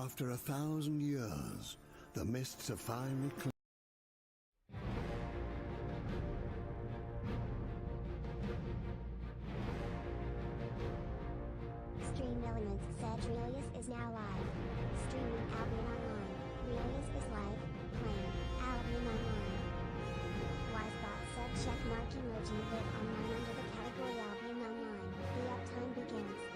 After 1,000 years, the mists have finally cleared. Stream Elements said Rielious is now live. Streaming Albion Online. Rielious is live, playing Albion Online. Wisebot said checkmark emoji live online under the category Albion Online. The uptime begins.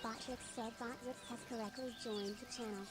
Botrix said Botrix has correctly joined the channel.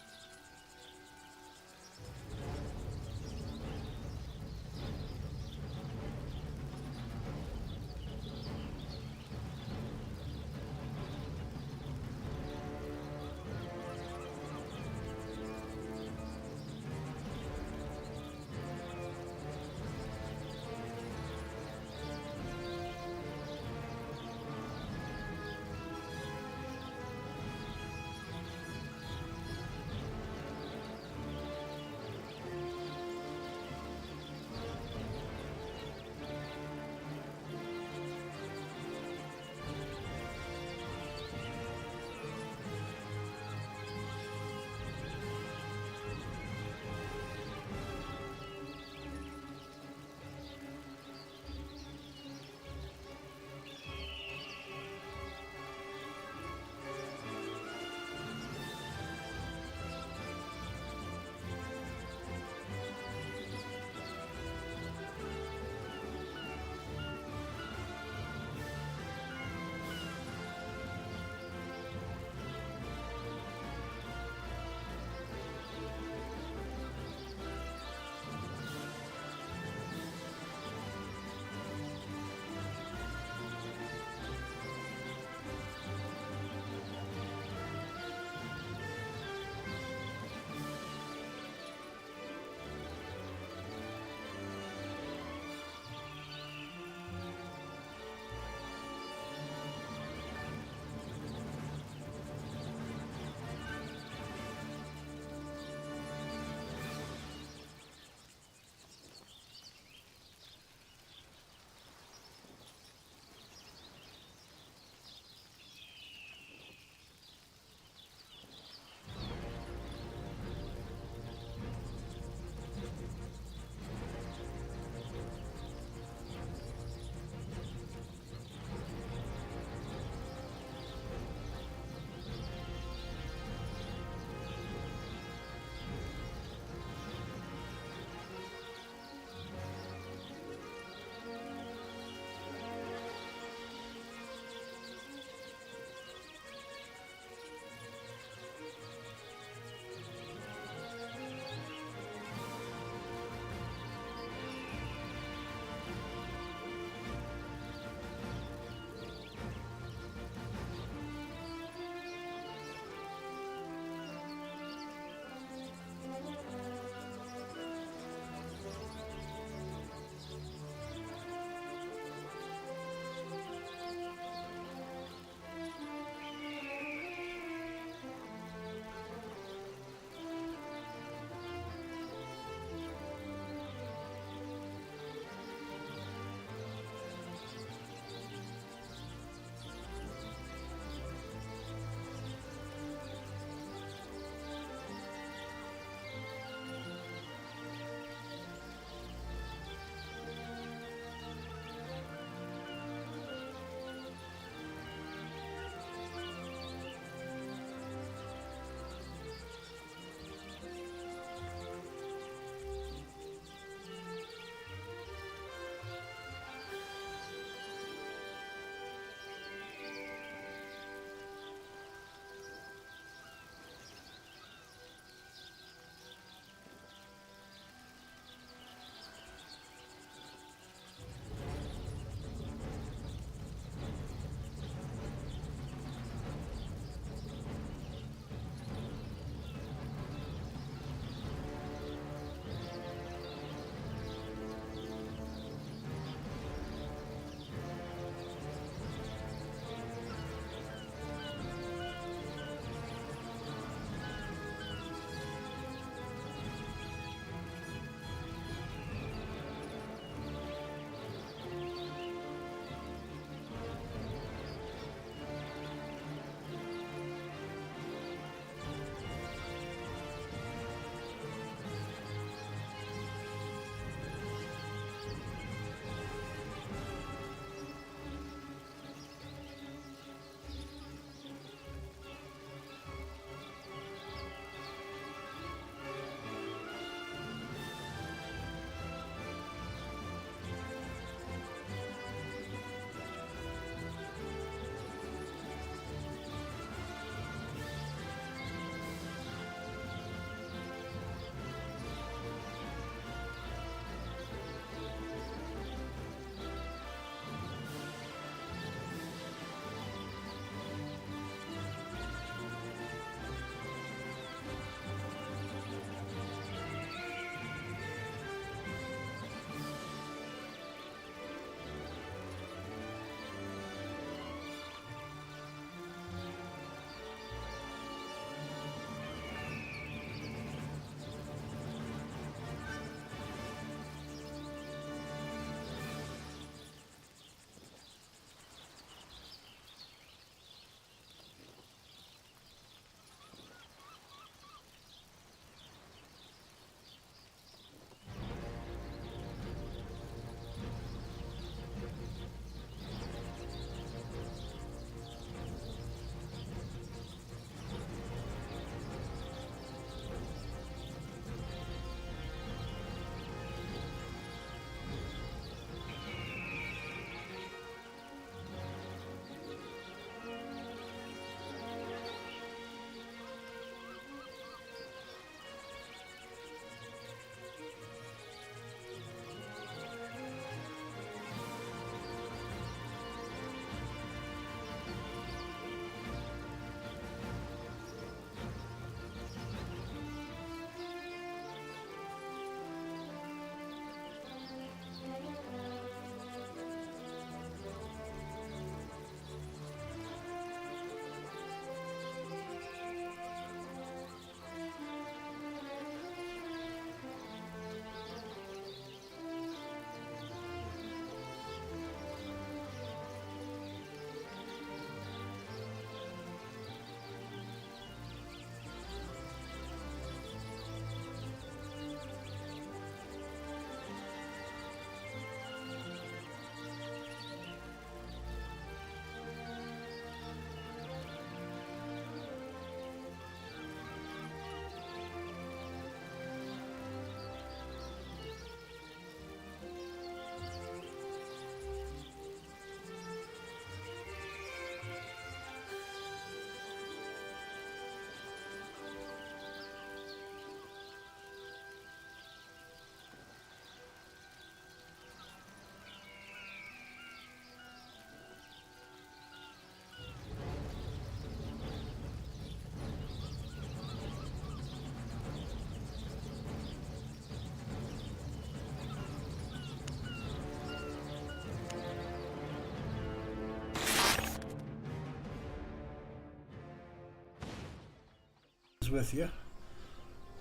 with you.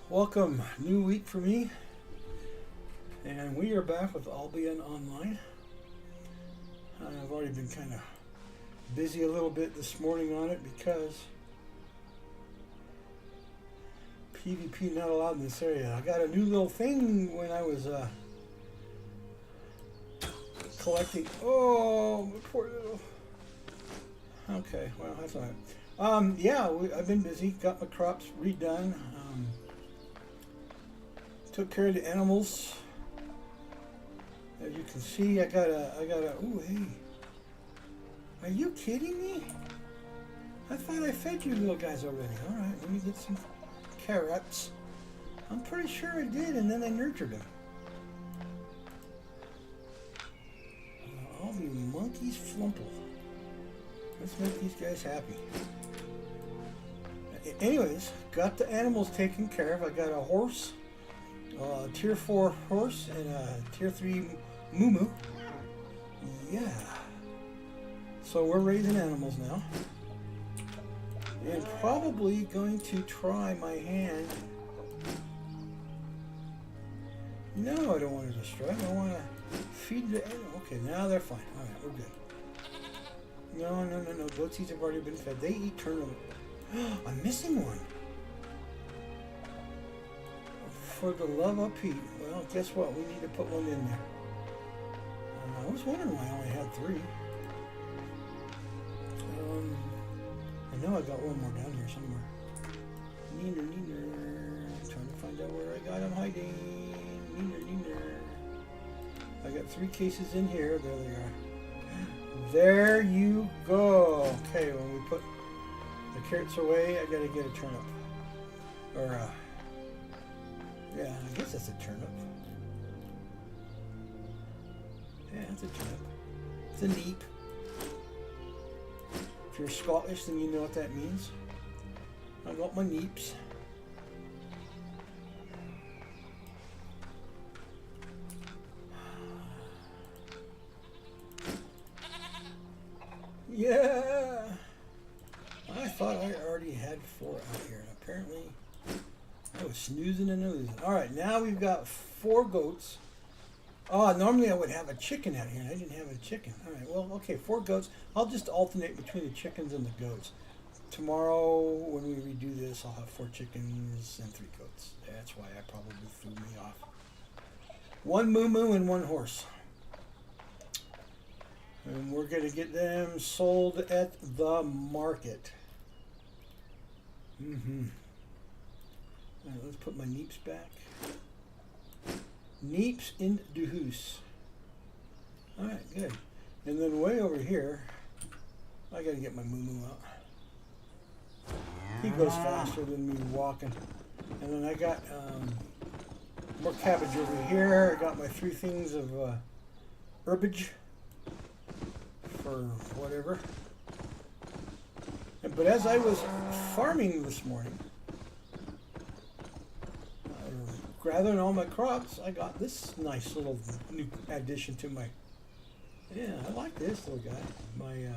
Welcome, new week for me, and we are back with Albion Online. I've already been kind of busy a little bit this morning on it because PvP not allowed in this area. I got a new little thing when I was collecting. Oh, my poor little. Okay, well, that's all right. Yeah, I've been busy. Got my crops redone. Took care of the animals. As you can see, I got a. Ooh, hey. Are you kidding me? I thought I fed you little guys already. All right, let me get some carrots. I'm pretty sure I did, and then I nurtured them. All the monkeys flumple. Let's make these guys happy. Anyways, got the animals taken care of. I got a horse, a tier 4 horse, and a tier 3 moo. Yeah. So we're raising animals now. And probably going to try my hand. No, I don't want to destroy them. I want to feed the animal. Okay, now they're fine. All right, we're good. No. Goatsies have already been fed. They eat turnip. I'm missing one. For the love of Pete. Well, guess what? We need to put one in there. I was wondering why I only had 3. I know I got one more down here somewhere. Neener. Trying to find out where I got him hiding. Neener. I got 3 cases in here. There they are. There you go. Okay, when we put the carrots away, I gotta get a turnip. Or, yeah, I guess that's a turnip. Yeah, it's a turnip. It's a neep. If you're Scottish, then you know what that means. I got my neeps. Yeah! I thought I already had 4 out here, and apparently I was snoozing and losing. Alright, now we've got 4 goats. Oh, normally I would have a chicken out here, and I didn't have a chicken. Alright, well, okay, 4 goats. I'll just alternate between the chickens and the goats. Tomorrow, when we redo this, I'll have 4 chickens and 3 goats. That's why I probably threw me off. 1 moo and 1 horse. And we're going to get them sold at the market. Alright, let's put my neeps back. Neeps in de hoose. Alright, good. And then way over here, I got to get my moo out. He goes faster than me walking. And then I got more cabbage over here. I got my 3 things of herbage. Or whatever. But as I was farming this morning, gathering all my crops, I got this nice little new addition to my. Yeah, I like this little guy. My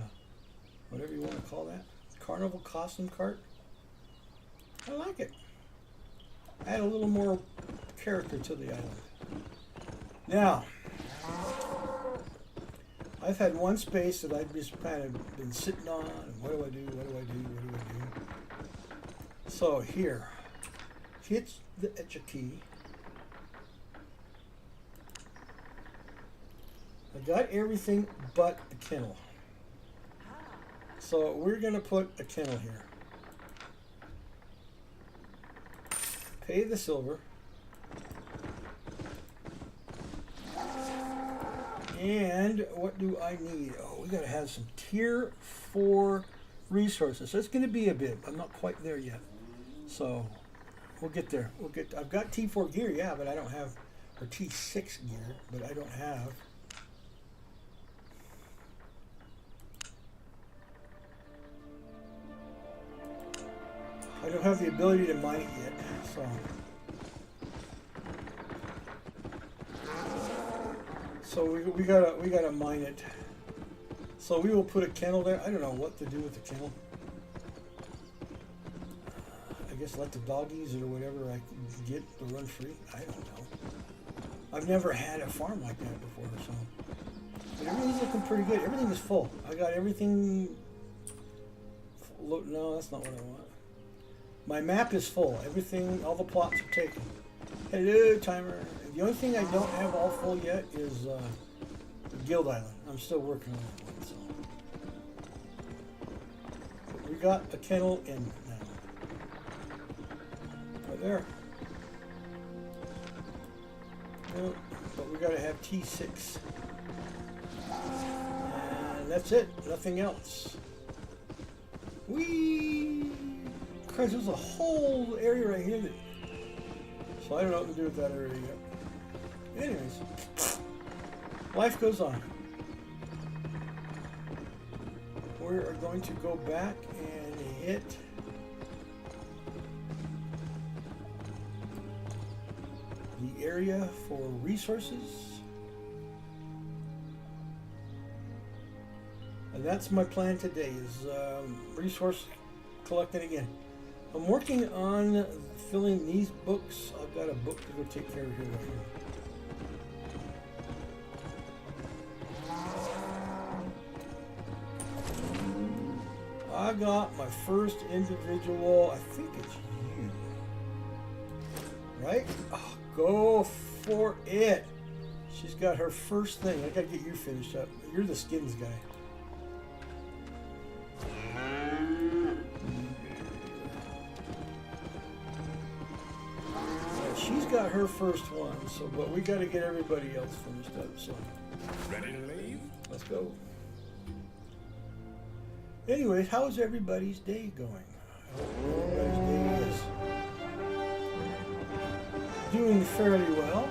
whatever you want to call that, carnival costume cart. I like it. Add a little more character to the island. Now. I've had one space that I've just kind of been sitting on, and what do I do? So here, hit the etch key. I got everything but a kennel. So we're going to put a kennel here. Pay the silver. And what do I need? Oh, we got to have some tier 4 resources. So it's going to be a bit. I'm not quite there yet. So we'll get there. I've got T4 gear, yeah, but I don't have, or T6 gear, but I don't have. I don't have the ability to mine it yet, so. So we gotta mine it. So we will put a kennel there. I don't know what to do with the kennel. I guess let the doggies or whatever I can get to run free. I don't know. I've never had a farm like that before, so. But everything's looking pretty good. Everything is full. I got everything. No, that's not what I want. My map is full. Everything, all the plots are taken. Hello, timer. The only thing I don't have all full yet is Guild Island. I'm still working on that one. So. But we got a kennel in now. Right there. No, but we got to have T6. And that's it. Nothing else. Whee! Christ, there's a whole area right here that. So I don't know what to do with that area yet. Anyways, life goes on. We are going to go back and hit the area for resources. And that's my plan today is resource collecting again. I'm working on filling these books. I've got a book to go take care of here right here. I got my first individual. I think it's you. Right? Oh, go for it. She's got her first thing. I gotta get you finished up. You're the skins guy. She's got her first one, so but we got to get everybody else finished up. So Ready to leave? let's go. Anyways, how's everybody's day going? I hope everybody's day is doing fairly well.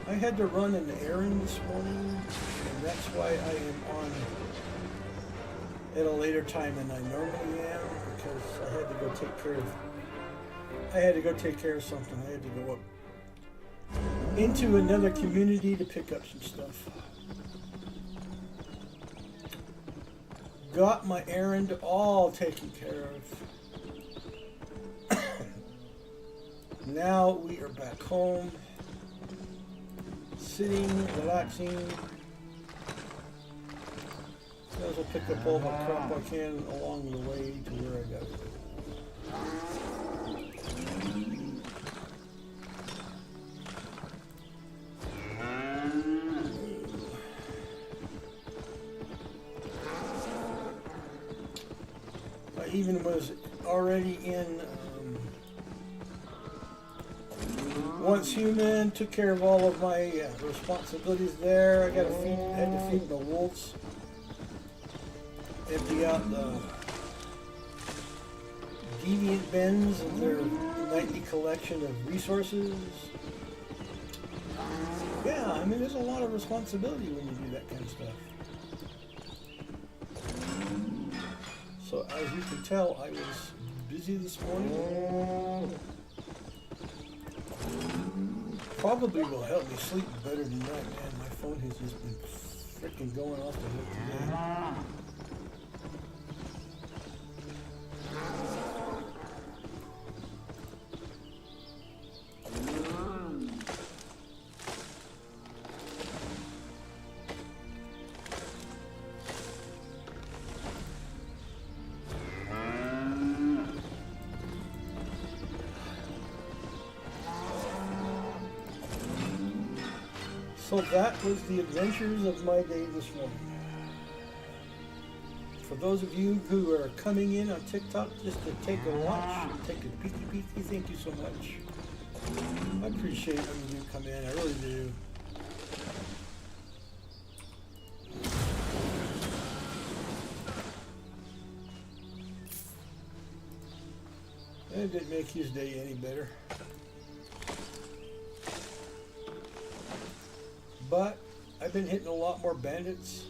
I had to run an errand this morning, and that's why I am on at a later time than I normally am, because I had to go take care of. I had to go take care of something. I had to go up into another community to pick up some stuff. Got my errand all taken care of. Now we are back home, sitting, relaxing. Might as well pick up all the crap I can along the way to where I got to go. I even was already in Once Human, took care of all of my responsibilities there. I got to feed, had to feed the wolves, empty out the deviant bins of their nightly collection of resources. Yeah, I mean, there's a lot of responsibility when you do that kind of stuff. So as you can tell, I was busy this morning. Probably will help me sleep better tonight, man. My phone has just been freaking going off the hook today. So that was the adventures of my day this morning. For those of you who are coming in on TikTok just to take a watch, take a peeky, thank you so much. I appreciate when you come in, I really do. It didn't make his day any better. But I've been hitting a lot more bandits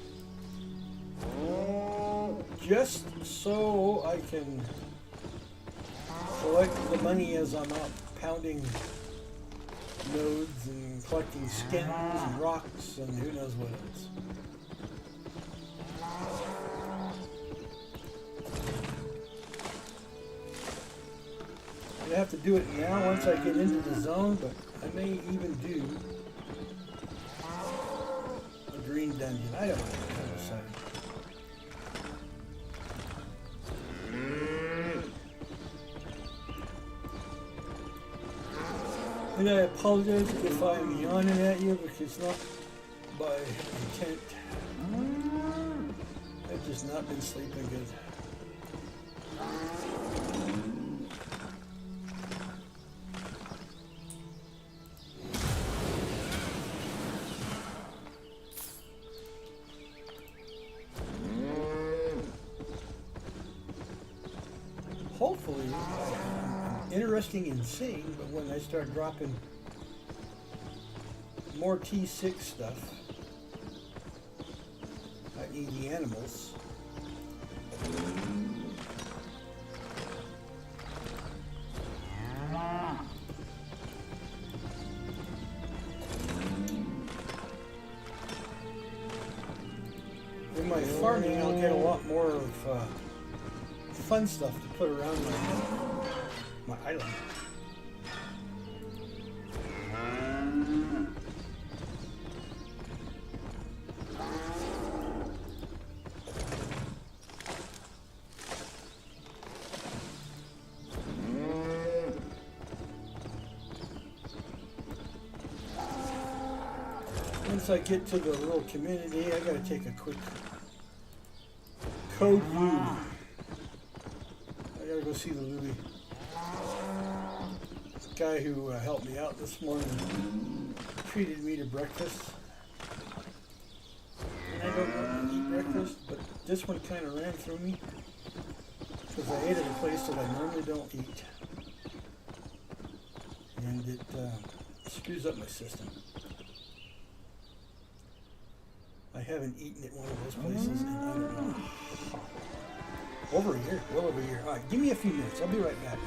just so I can collect the money as I'm out pounding nodes and collecting skins and rocks and who knows what else. I have to do it now once I get into the zone, but I may even do a green dungeon. I don't know. I haven't decided. And I apologize if I'm yawning at you because it's not by intent. I've just not been sleeping good. Hopefully, I'm interesting in seeing, but when I start dropping more T6 stuff, i.e. the animals, in my farming, I'll get a lot more of fun stuff to put around my island. Once I get to the little community, I gotta take a quick code blue. I gotta go see the Louie. This guy who helped me out this morning treated me to breakfast. And I don't normally eat breakfast, but this one kind of ran through me because I ate at a place that I normally don't eat. And it screws up my system. I haven't eaten at one of those places in I don't know. Over a year, well over a year. All right, give me a few minutes. I'll be right back.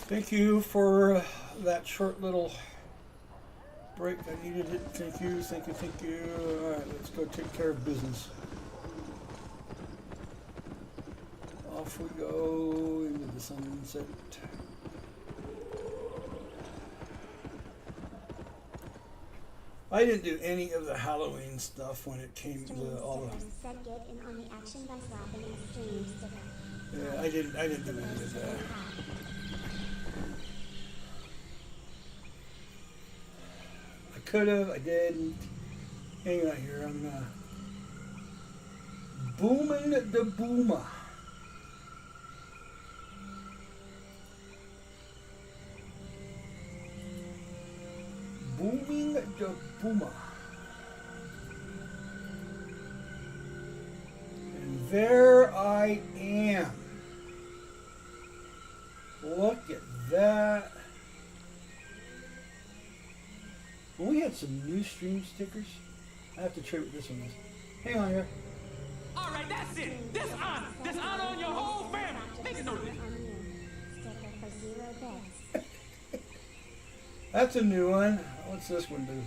Thank you for that short little break. I needed it. Thank you, thank you, thank you. All right, let's go take care of business. Off we go into the sunset. I didn't do any of the Halloween stuff when it came to all the. Said get in on the action by slapping a stream sticker. Yeah, I didn't do any of that. I could have, I didn't. Hang on here, I'm booming the boomer. Booming the boomer. And there I am. Look at that. Well, we had some new stream stickers. I have to trade what this one is. Hang on here. All right, that's it. Dishonor. Dishonor on your whole family. Make a note of it. Sticker for 0 bits. That's a new one. What's this one do?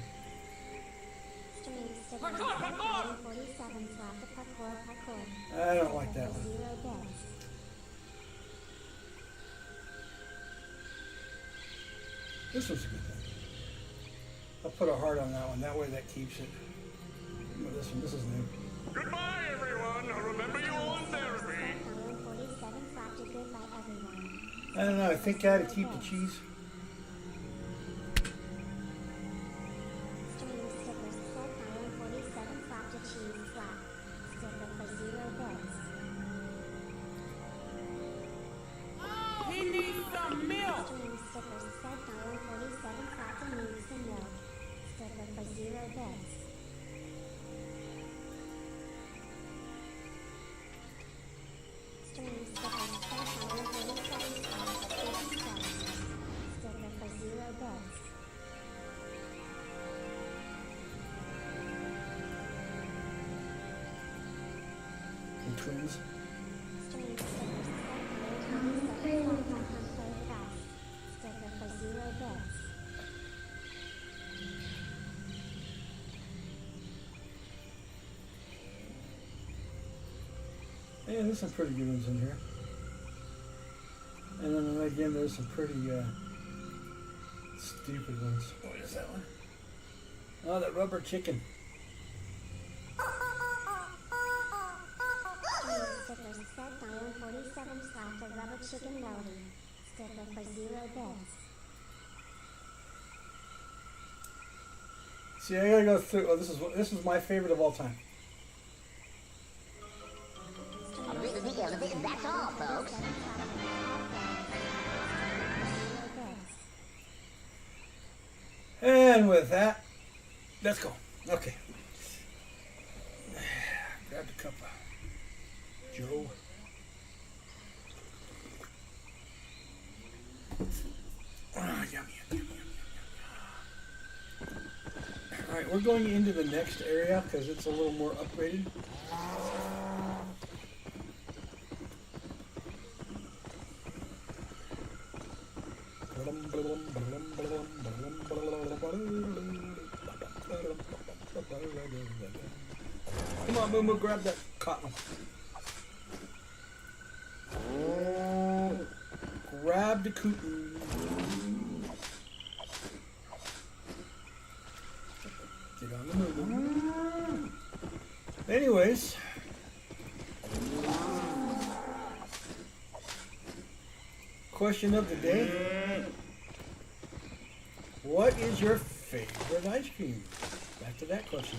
Stream sticker Parkour, parkour. 47 slap the parkour. I don't like that one. 0 bits. This one's a good thing. I'll put a heart on that one. That way that keeps it. This one, this is new. Goodbye, everyone. Remember you on therapy. 47 slapped a goodbye everyone. I don't know. I think I had to keep the cheese. Stream stickers set 47 slapped a cheese slap. Sticker for 0 bits. He needs some milk. Stream stickers set 47 slapped a needs some milk. Sticker for 0 bits. Stream stickers set 47 slapped 57. Sticker for 0 bits. And twins. Stream stickers set 47 slapped play fast. Sticker for 0 bits. Yeah, there's some pretty good ones in here. And then again, there's some pretty stupid ones. What is that one? Oh, that rubber chicken. Stream stickers set 47 slapped a rubber chicken melody. Sticker for 0 bits. See, I gotta go through. Oh, this is my favorite of all time. That's all, folks. And with that, let's go. Okay. Grab the cup of Joe. Ah, yummy, yummy, yummy. All right, we're going into the next area because it's a little more upgraded. Come on, Moo Moo, grab that cotton. Grab the cotton. Get on the Moo Moo. Anyways. Question of the day. What is your favorite ice cream? Back to that question.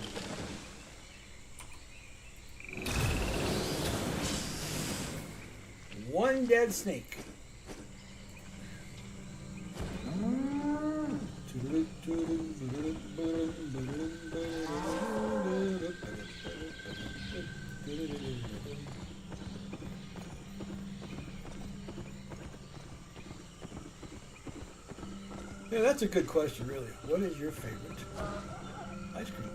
One dead snake. Yeah, that's a good question, really. What is your favorite ice cream?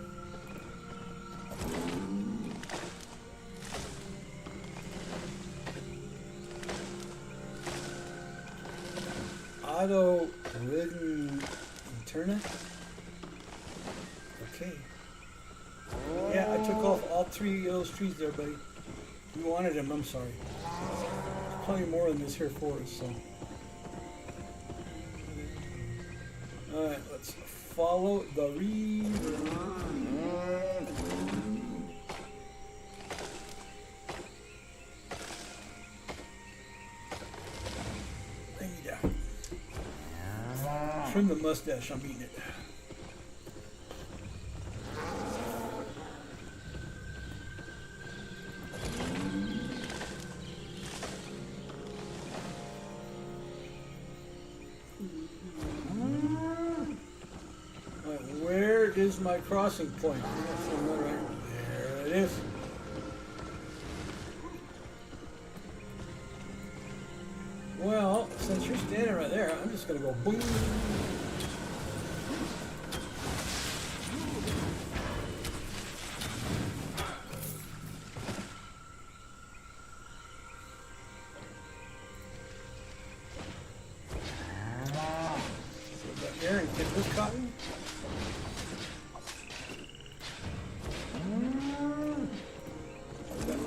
auto ridden internet. Okay. Yeah, I took off all 3 of those trees there, buddy. You wanted them, I'm sorry. There's plenty more in this here forest, so. Alright, let's follow the river. Bring me down. Trim the mustache, I'm eating it. Where is my crossing point? There it is. Well, since you're standing right there, I'm just going to go boom. Go back there and get this cotton.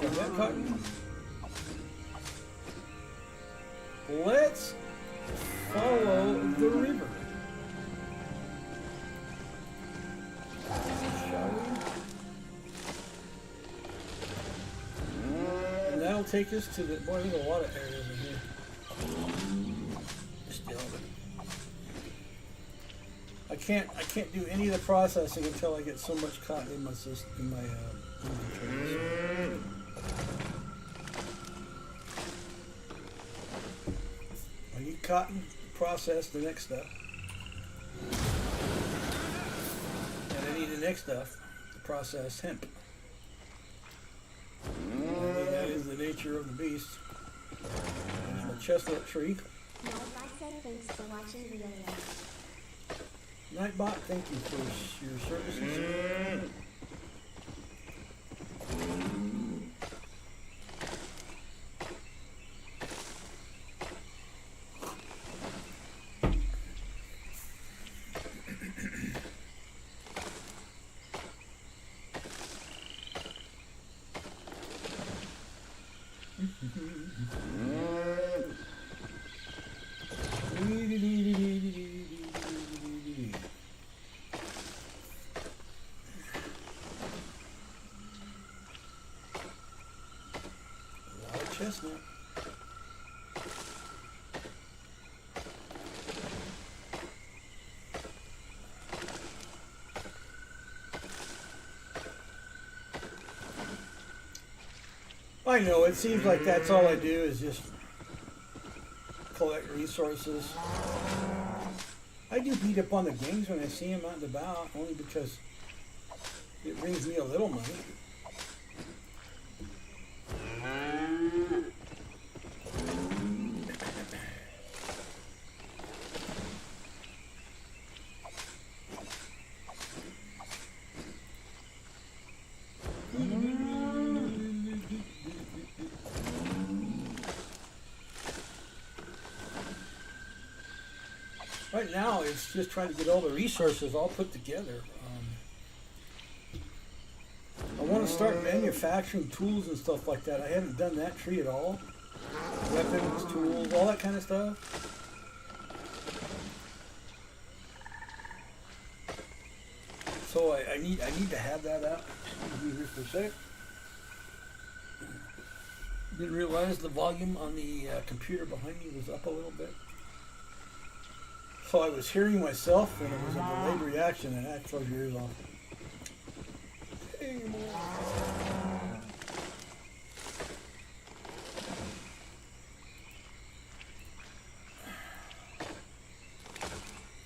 That cotton. Let's follow the river. Shall we? And that'll take us to the. Boy, there's a lot of areas in here. Still. I can't do any of the processing until I get so much cotton in my system, in my inventory. I need cotton to process the next stuff. And I need the next stuff to process hemp. I mean, that is the nature of the beast. There's my chestnut tree. Nightbot said thanks for watching Rielious. Nightbot, thank you for your services. Chestnut. I know, it seems like that's all I do is just collect resources. I do beat up on the gangs when I see them out and about, only because it brings me a little money. Right now, it's just trying to get all the resources all put together. I want to start manufacturing tools and stuff like that. I haven't done that tree at all. Weapons, tools, all that kind of stuff. So I need to have that out. Be here for a sec. Didn't realize the volume on the computer behind me was up a little bit. So I was hearing myself, and it was a delayed reaction, and I had to close your ears off. Hey,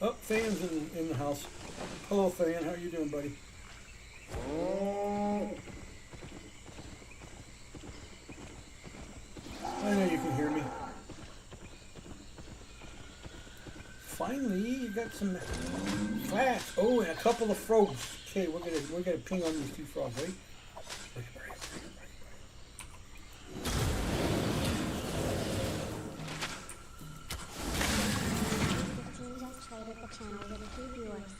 oh, Than's in the house. Hello, Than. How are you doing, buddy? I know you can hear me. Finally, you got some flats. Oh, and a couple of frogs. Okay, we're gonna ping on these 2 frogs, right? channel with a few viewers.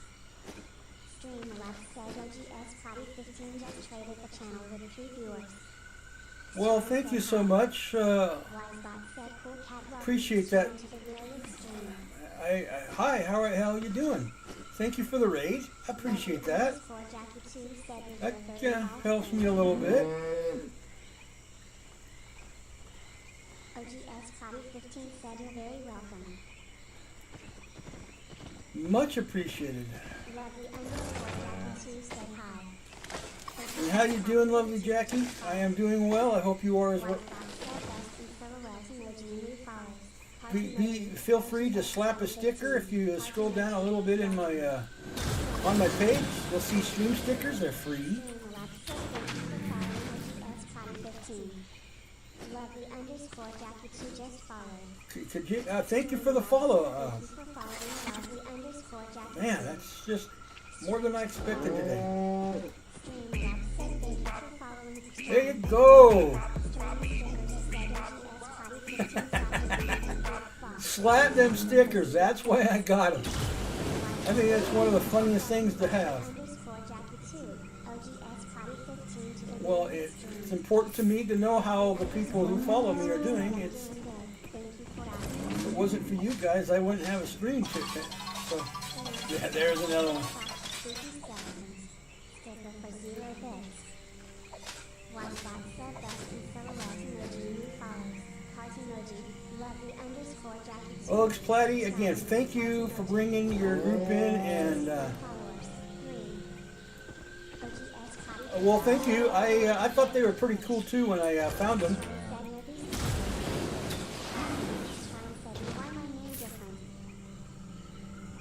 Streamlabs said OGS Party 15 just traded the channel with a few viewers. Well, thank you so much. Wisebot said cool cat welcome Appreciate that. to the Rielious stream. Hi, how are you doing? Thank you for the raid. I appreciate that. That helps me a little bit. OGS Party 15 said you're very welcome. Much appreciated. Lovely underscore Jackie 2 said hi. And how you doing, lovely Jackie? I am doing well. I hope you are as well. Feel free to slap a sticker if you scroll down a little bit in my on my page. You'll see stream stickers. They're free. Lovely underscore Jackie 2 just followed. Could you, thank you for the follow. Man, that's just more than I expected today. There you go. Slap them stickers. That's why I got them. I think that's one of the funniest things to have. Well, it's important to me to know how the people who follow me are doing. If it wasn't for you guys, I wouldn't have a stream. So, yeah, there's another one. Oaks Platty, again, thank you for bringing your group in, and well, thank you. I thought they were pretty cool too when I found them.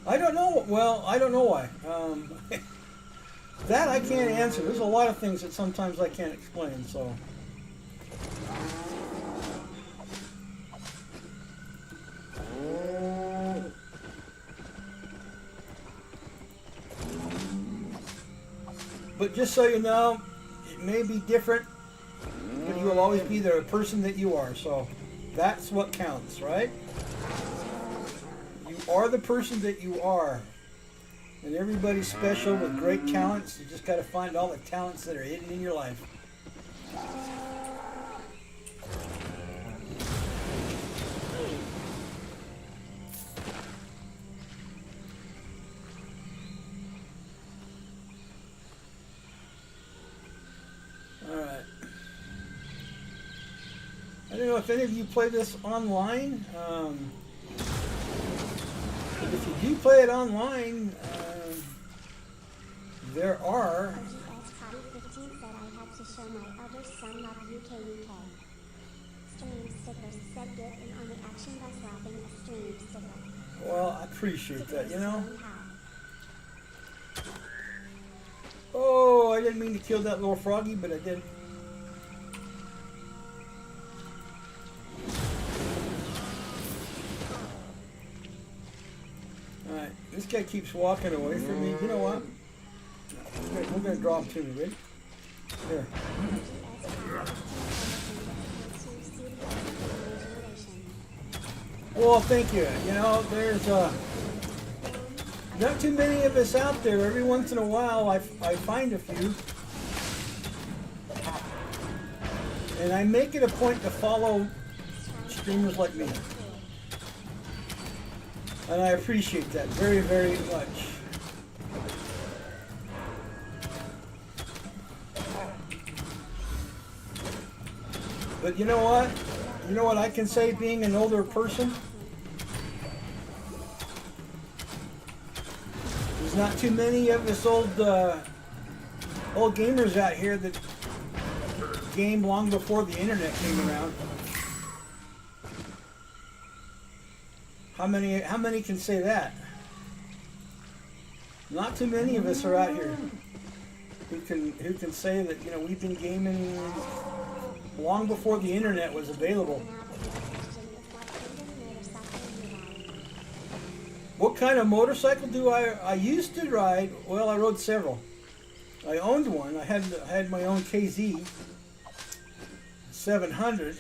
I don't know. Well, I don't know why. That I can't answer. There's a lot of things that sometimes I can't explain. So. But just so you know, it may be different, but you will always be the person that you are. So that's what counts, right? You are the person that you are. And everybody's special with great talents. You just got to find all the talents that are hidden in your life. Alright. I don't know if any of you play this online. But if you do play it online, there are. OGS Party 15 said I had to show my other son love UK. Stream stickers said get in on the action by slapping a stream sticker. Well, I appreciate that, you know. Oh, I didn't mean to kill that little froggy, but I did. Alright, this guy keeps walking away from me. You know what? We're going to draw him to me, ready? Here. Well, thank you. You know, there's not too many of us out there. Every once in a while, I find a few. And I make it a point to follow streamers like me. And I appreciate that very, very much. But you know what? You know what I can say being an older person? There's not too many of us old gamers out here that game long before the internet came around. How many can say that? Not too many of us are out here who can say that, you know, we've been gaming long before the internet was available. What kind of motorcycle do I used to ride? Well, I rode several. I owned one. I had my own KZ 700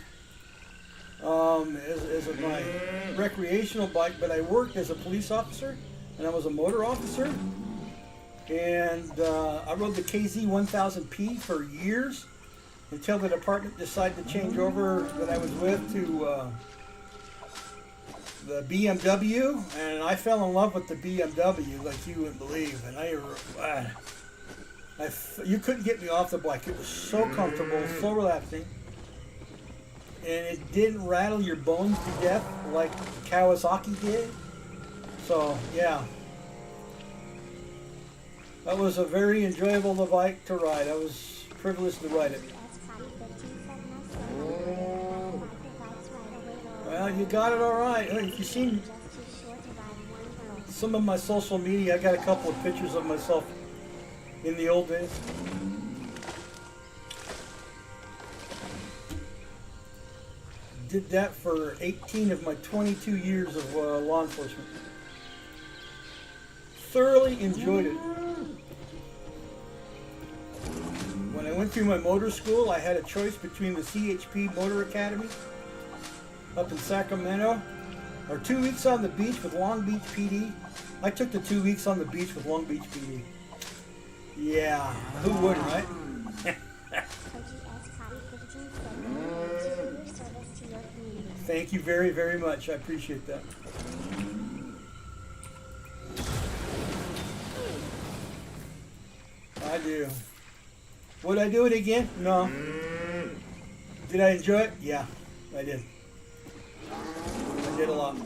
as my recreational bike, but I worked as a police officer and I was a motor officer. And I rode the KZ 1000P for years until the department decided to change over that I was with to the BMW, and I fell in love with the BMW like you wouldn't believe. And you couldn't get me off the bike. It was so comfortable, so relaxing, and it didn't rattle your bones to death like Kawasaki did. So yeah, that was a very enjoyable bike to ride. I was privileged to ride it. Well, you got it all right. If you've seen some of my social media, I got a couple of pictures of myself in the old days. Did that for 18 of my 22 years of law enforcement. Thoroughly enjoyed it. When I went through my motor school, I had a choice between the CHP Motor Academy up in Sacramento or 2 weeks on the beach with Long Beach PD. I took the 2 weeks on the beach with Long Beach PD. Yeah, who wouldn't, right? Thank you very, very much. I appreciate that. I do. Would I do it again? No. Did I enjoy it? Yeah, I did. I did a lot.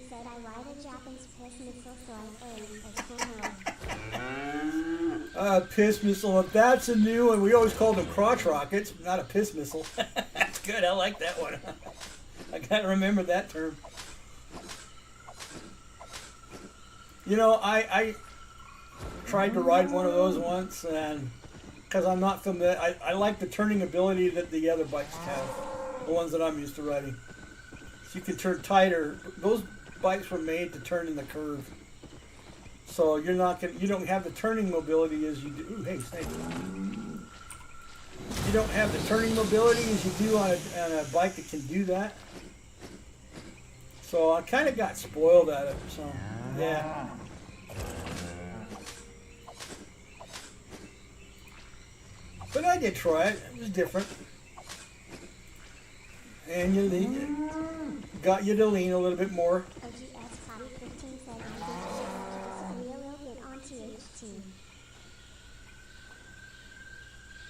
Said I ride a Japanese piss missile, so I Piss missile. That's a new one. We always called them crotch rockets, not a piss missile. That's good. I like that one. I gotta remember that term. You know, I tried to ride one of those once, and because I'm not familiar, I like the turning ability that the other bikes have, the ones that I'm used to riding. So you can turn tighter. Those bikes were made to turn in the curve, so you don't have the turning mobility as you do. Ooh, hey, snake. You don't have the turning mobility as you do on a bike that can do that. So I kind of got spoiled at it. So yeah. But I did try it. It was different. And got you to lean a little bit more.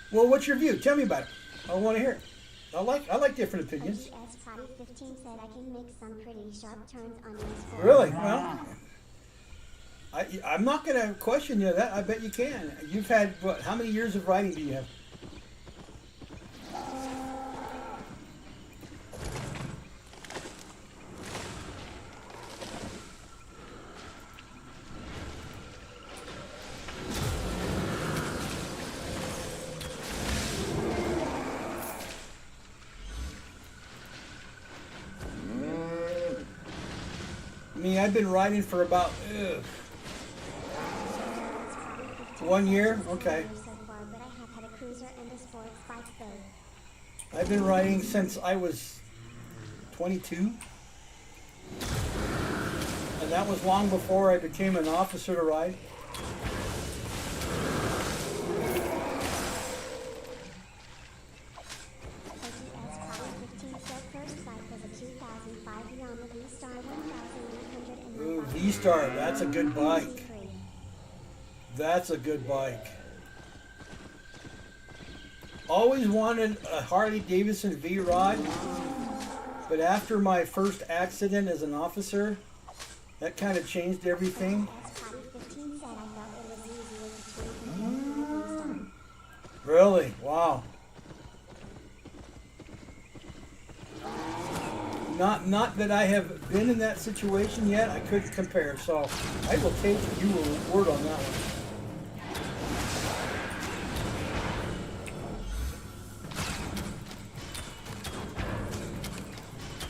Well, what's your view? Tell me about it. I want to hear it. I like different opinions. said I can make some pretty sharp turns on these. Really? Well, I'm not going to question you that. I bet you can. You've had, what, how many years of riding do you have? I've been riding for about 1 year. Okay. I've been riding since I was 22. And that was long before I became an officer to ride. Ooh, V-Star, that's a good bike. That's a good bike. Always wanted a Harley Davidson V-Rod, but after my first accident as an officer, that kind of changed everything. Really? Wow. Not that I have been in that situation yet. I couldn't compare, so I will take your word on that one.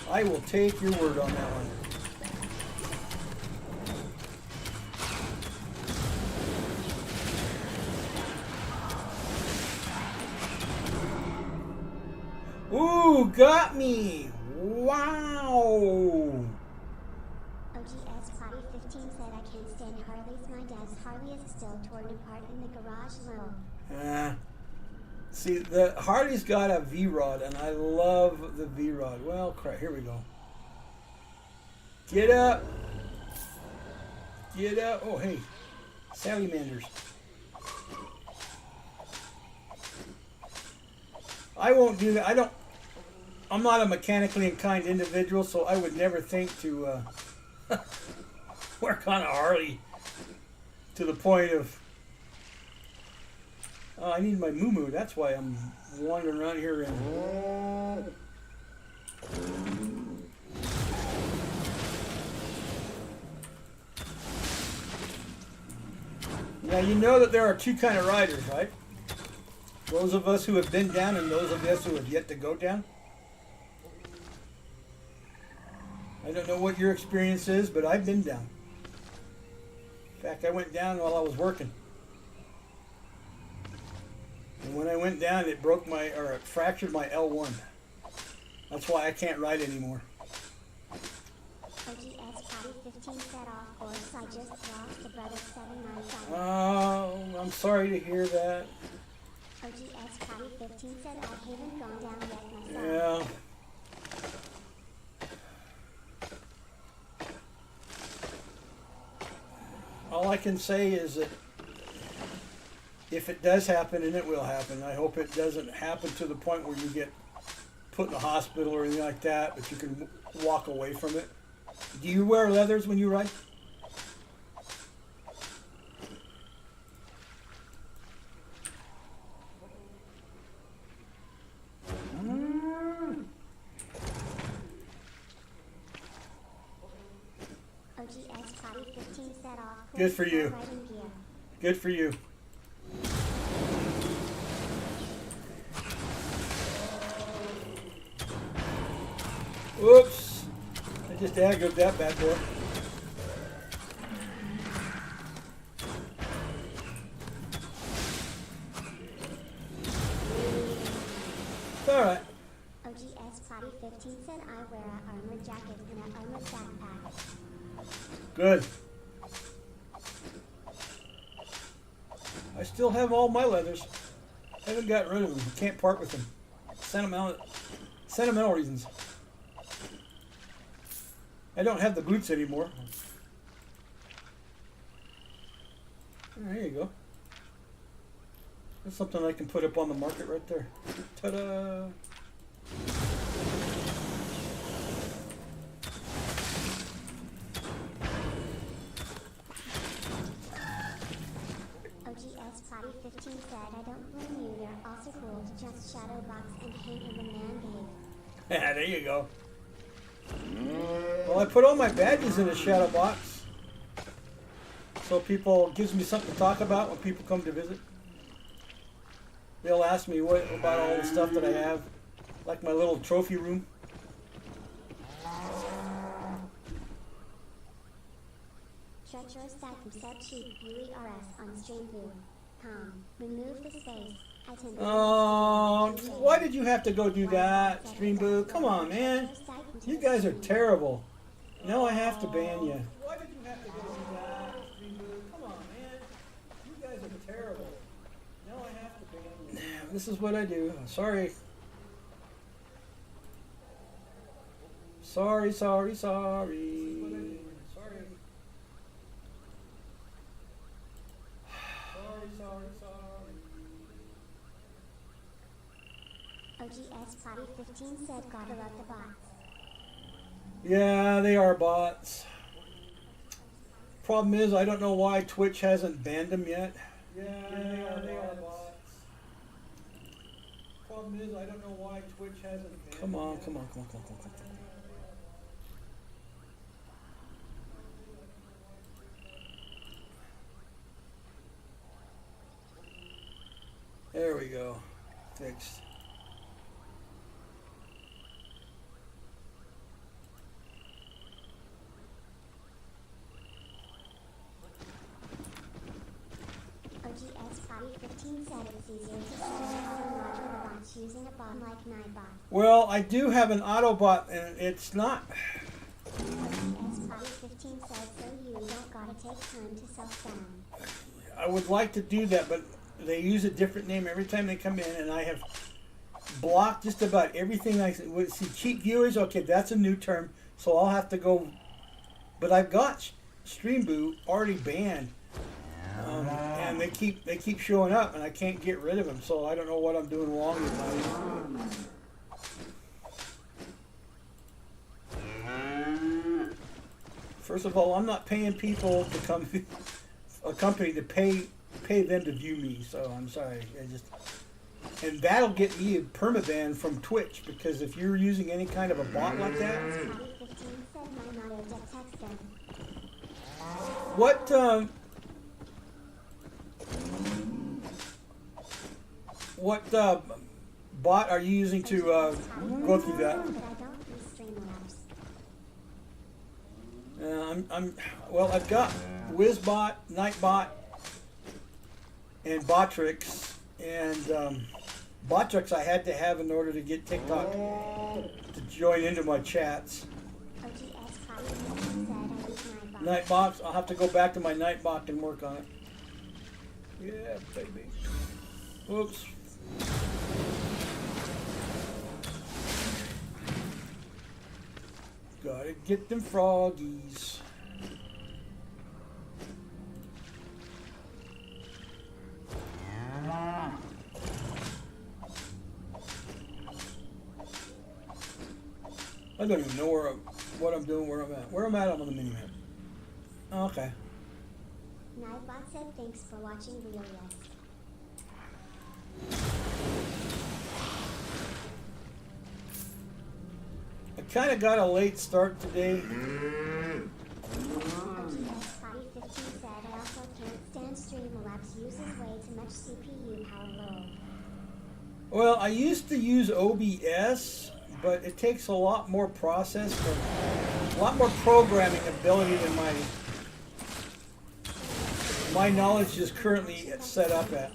I will take your word on that one. Ooh, got me! Wow! OGS Potty 15 said I can't stand Harleys. My dad's Harley is still torn apart in the garage. Lol. See, the Harley's got a V-Rod, and I love the V-Rod. Well, crap, here we go. Get up! Get up! Oh, hey, Salamanders. I won't do that. I'm not a mechanically inclined individual, so I would never think to work on a Harley to the point of, oh, I need my moo-moo. That's why I'm wandering around here. Now, you know that there are two kind of riders, right? Those of us who have been down and those of us who have yet to go down. I don't know what your experience is, but I've been down. In fact, I went down while I was working. And when I went down, it fractured my L1. That's why I can't ride anymore. OGS Potty 15 set off course. I just lost a brother 795. Oh, I'm sorry to hear that. OGS Potty 15 said I haven't gone down yet myself. Yeah. All I can say is that if it does happen, and it will happen, I hope it doesn't happen to the point where you get put in the hospital or anything like that, but you can walk away from it. Do you wear leathers when you ride? OGS Potty 15 set off. Good for you. Good for you. Oops. I just aggroed that bad boy. It's alright. OGS Potty 15 said I wear an armored jacket and an armored backpack. Good. I still have all my leathers. I haven't got rid of them. I can't part with them. Sentimental reasons. I don't have the boots anymore. There you go. That's something I can put up on the market right there. Ta-da! OGS Potty 15 said I don't blame you. They're also cool to just shadow box and hang in the man cave. Yeah, there you go. Well, I put all my badges in a shadow box, so people gives me something to talk about when people come to visit. They'll ask me what about all the stuff that I have, like my little trophy room. Treacherous side from Seb Cheap UERS on streamblue.com. Remove the space. I tend to Oh, why did you have to go do that, Streamboo? Come on, man. You guys are terrible. Now I have to ban you. Why did you have to go do that, Streamboo? Come on, man. You guys are terrible. Now I have to ban you. This is what I do. Sorry. Sorry. Sorry. OGS Potty 15 said gotta love the bots. Yeah, they are bots. Problem is, I don't know why Twitch hasn't banned them yet. Yeah, they are bots. Problem is, I don't know why Twitch hasn't banned them. Come on. There we go. Fixed. OGS Potty 15 said it's easier to sell a module launch using a bot like Nightbot. Well, I do have an Autobot, and it's not. S15 said so you don't gotta take time to self-sound. I would like to do that, but they use a different name every time they come in, and I have blocked just about everything. I see cheap viewers. Okay, that's a new term, so I'll have to go. But I've got Streamboo already banned, and they keep showing up, and I can't get rid of them. So I don't know what I'm doing wrong with mine. First of all, I'm not paying people to come, a company to pay them to view me. So I'm sorry. And that'll get me a permaban from Twitch, because if you're using any kind of a bot like that. What bot are you using to go through that? Well, I've got WizBot, Nightbot, and Botrix, and Botrix I had to have in order to get TikTok to join into my chats. Nightbox, I'll have to go back to my Nightbot and work on it. Yeah, baby. Oops. Gotta get them froggies. I don't even know what I'm doing, where I'm at. Where I'm at, I'm on the mini-map. Okay. Nightbot said thanks for watching Rielious. I kind of got a late start today. S15 said I also can't stand Streamlabs uses way too much CPU power low. Well, I used to use OBS, but it takes a lot more process, a lot more programming ability than my knowledge is currently set up at.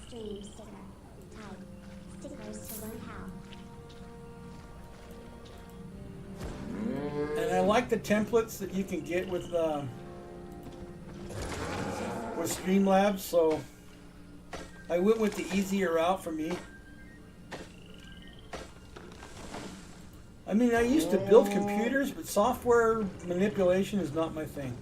And I like the templates that you can get with Streamlabs, so I went with the easier route for me. I mean, I used to build computers, but software manipulation is not my thing.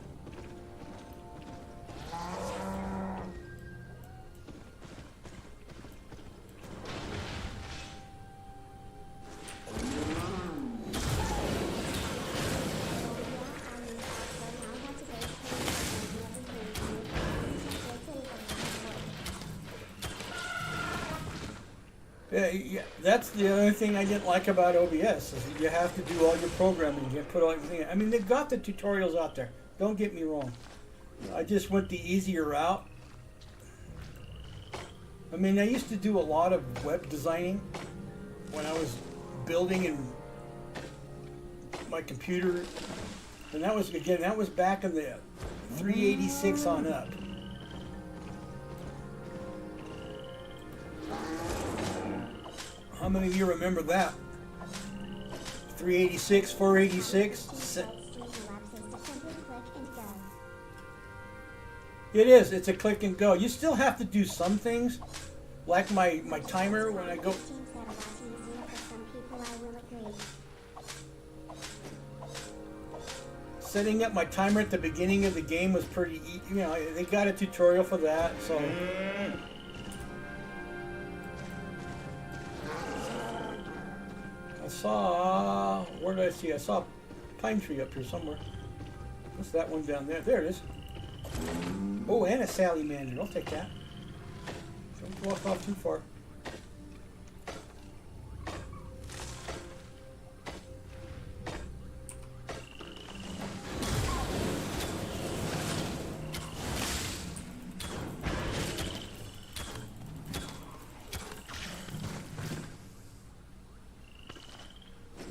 Yeah, that's the other thing I didn't like about OBS, is that you have to do all your programming. You put all everything. I mean, they've got the tutorials out there. Don't get me wrong. I just went the easier route. I mean, I used to do a lot of web designing when I was building in my computer, and that was back in the 386 on up. How many of you remember that? 386, 486? It is. It's a click and go. You still have to do some things, like my timer when I go. Setting up my timer at the beginning of the game was pretty easy. You know, they got a tutorial for that, so. Where did I see? I saw a pine tree up here somewhere. What's that one down there? There it is. Oh, and a salamander. I'll take that. Don't walk off too far.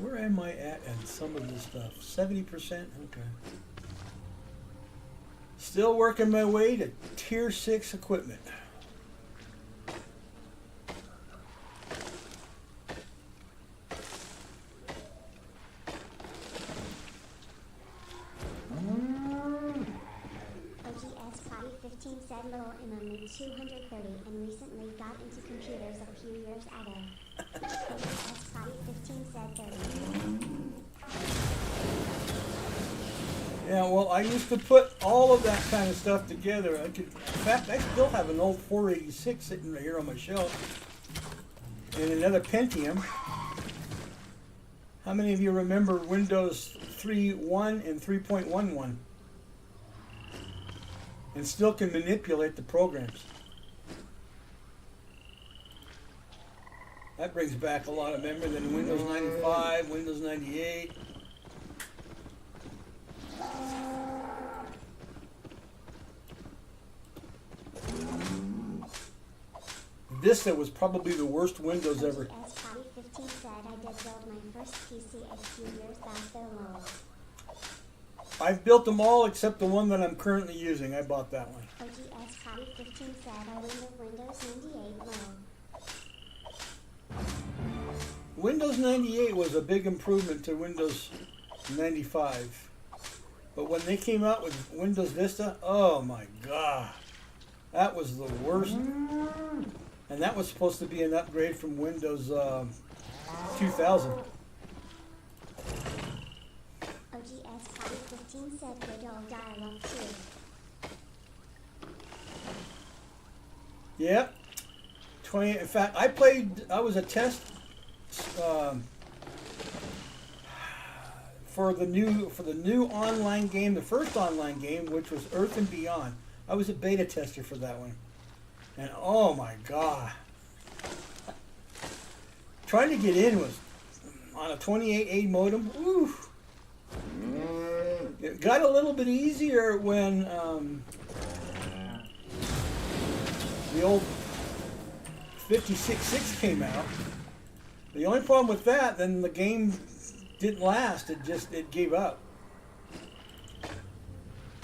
Where am I at on some of this stuff? 70%? Okay. Still working my way to Tier 6 equipment. Lowell in only 230 and recently got into computers a few years ago. OGS Potty 15 said 30. Yeah, well, I used to put all of that kind of stuff together. In fact, I still have an old 486 sitting right here on my shelf. And another Pentium. How many of you remember Windows 3.1 and 3.11? And still can manipulate the programs. That brings back a lot of memory. Then Windows 95, Windows 98. Vista was probably the worst Windows ever. OGS Potty 15 said I did build my first PC a few years back though Lowell. I've built them all except the one that I'm currently using. I bought that one. OGS Potty 15 said I win Windows 98 Lowell. Windows 98 was a big improvement to Windows 95. But when they came out with Windows Vista, oh my God. That was the worst. And that was supposed to be an upgrade from Windows 2000. OGS Potty 15 said good old dial-up too. Yep. 20. In fact, I was a test for the new online game, the first online game, which was Earth and Beyond. I was a beta tester for that one. And oh my God. Trying to get in was on a 28A modem. Ooh. It got a little bit easier when the old 56.6 came out. The only problem with that, then the game didn't last. It gave up.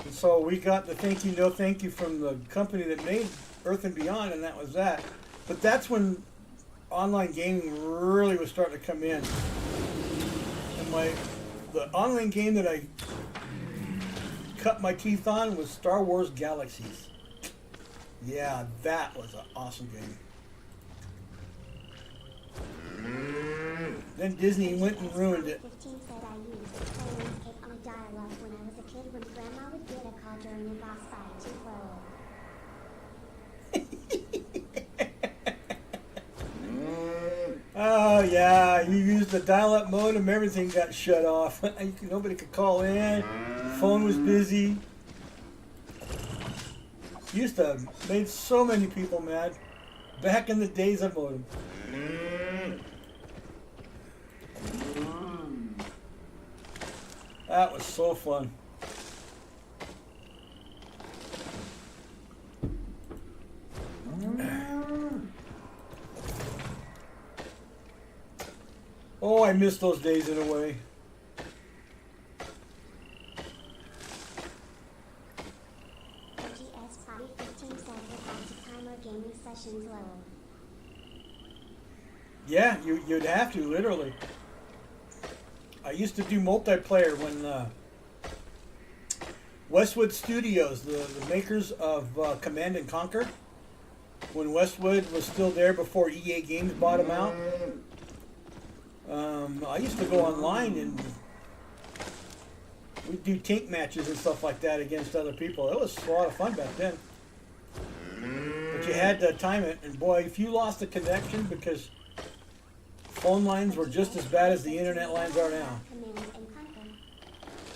And so we got the thank you, no thank you from the company that made Earth and Beyond, and that was that. But that's when online gaming really was starting to come in. And the online game that I cut my teeth on was Star Wars Galaxies. Yeah, that was an awesome game. Then Disney went and ruined it. 15 said I used the Playlist on a dial-up when I was a kid when Grandma would get a call during a boss fight too low. Oh yeah, you used the dial-up modem, everything got shut off. Nobody could call in, the phone was busy. Used to have made so many people mad back in the days of modem. That was so fun. Oh, I miss those days in a way. OGS Potty 15 said without the timer gaming sessions low. Yeah, you'd have to, literally. I used to do multiplayer when Westwood Studios, the makers of Command and Conquer, when Westwood was still there before EA Games bought them out. I used to go online and we'd do tank matches and stuff like that against other people. It was a lot of fun back then. But you had to time it, and boy, if you lost a connection, because phone lines were just as bad as the internet lines are now. Command and Conquer.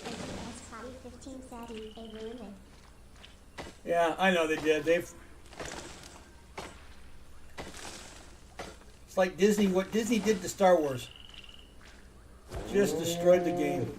OGS Potty 15 said they ruined it. Yeah, I know they did. It's like Disney, what Disney did to Star Wars. Just destroyed the game.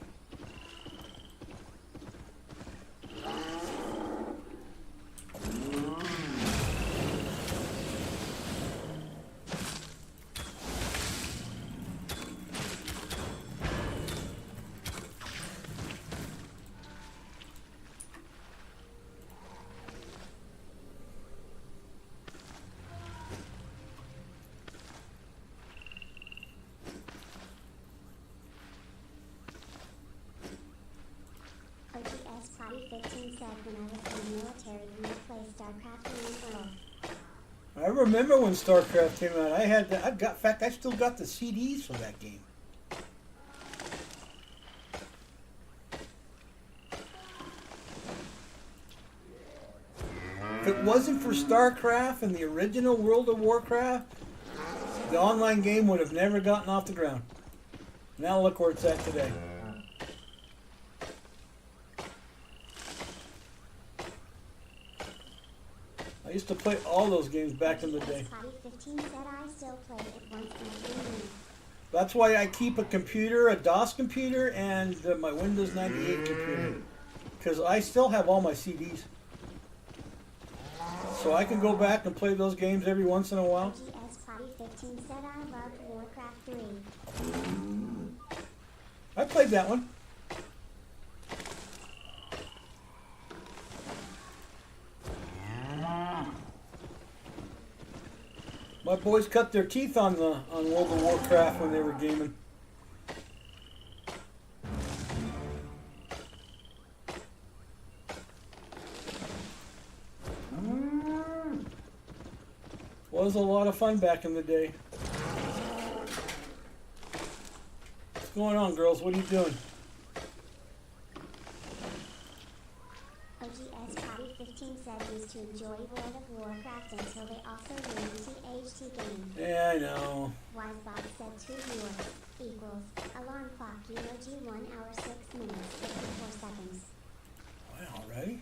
Party15 said when I was in the military we would play StarCraft and World. I remember when StarCraft came out. I had that. In fact, I still got the CDs for that game. If it wasn't for StarCraft and the original World of Warcraft, the online game would have never gotten off the ground. Now look where it's at today. I used to play all those games back in the day. Party15 said I still play it once in a blue moon. That's why I keep a computer, a DOS computer, and my Windows 98 computer. Because I still have all my CDs. So I can go back and play those games every once in a while. GS Party15 said I loved Warcraft 3. I played that one. My boys cut their teeth on World of Warcraft when they were gaming. Was a lot of fun back in the day. What's going on, girls? What are you doing? OGS Party15 said used to enjoy World of Warcraft until they also released the HT game. Yeah, I know. Wisebot said 2 viewers equals alarm clock emoji 1 hour 6 minutes 54 seconds. Wow, right?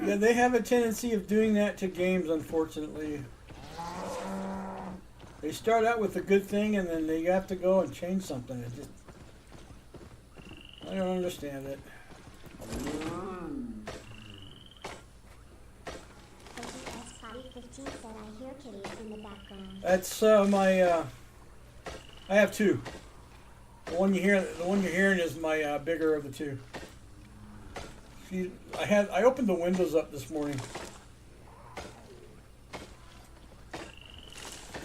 Yeah, they have a tendency of doing that to games, unfortunately. They start out with a good thing and then they have to go and change something. It just, I don't understand it. OGS Party15 said I hear kitties in the background. That's I have two. The one you're hearing is my bigger of the two. I opened the windows up this morning.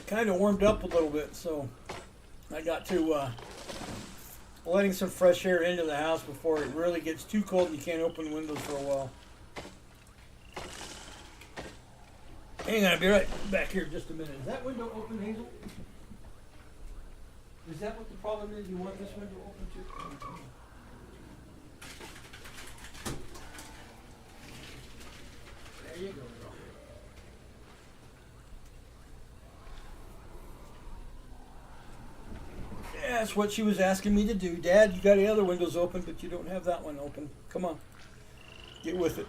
Kind of warmed up a little bit, so I got to letting some fresh air into the house before it really gets too cold and you can't open windows for a while. Hang on, I'll be right back here in just a minute. Is that window open, Hazel? Is that what the problem is? You want this window open too? There you go, girl. Yeah, that's what she was asking me to do. Dad, you got the other windows open, but you don't have that one open. Come on. Get with it.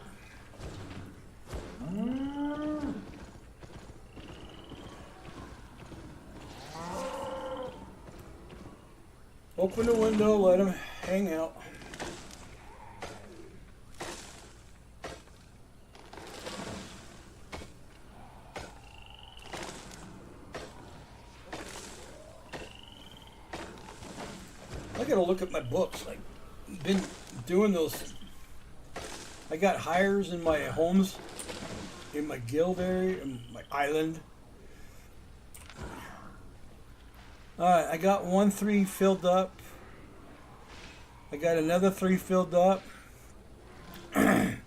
Open the window, let them hang out. I gotta look at my books. I've been doing those. I got hires in my homes, in my guild area, in my island. Alright, I got 1-3 filled up. I got another 3 filled up. Okay,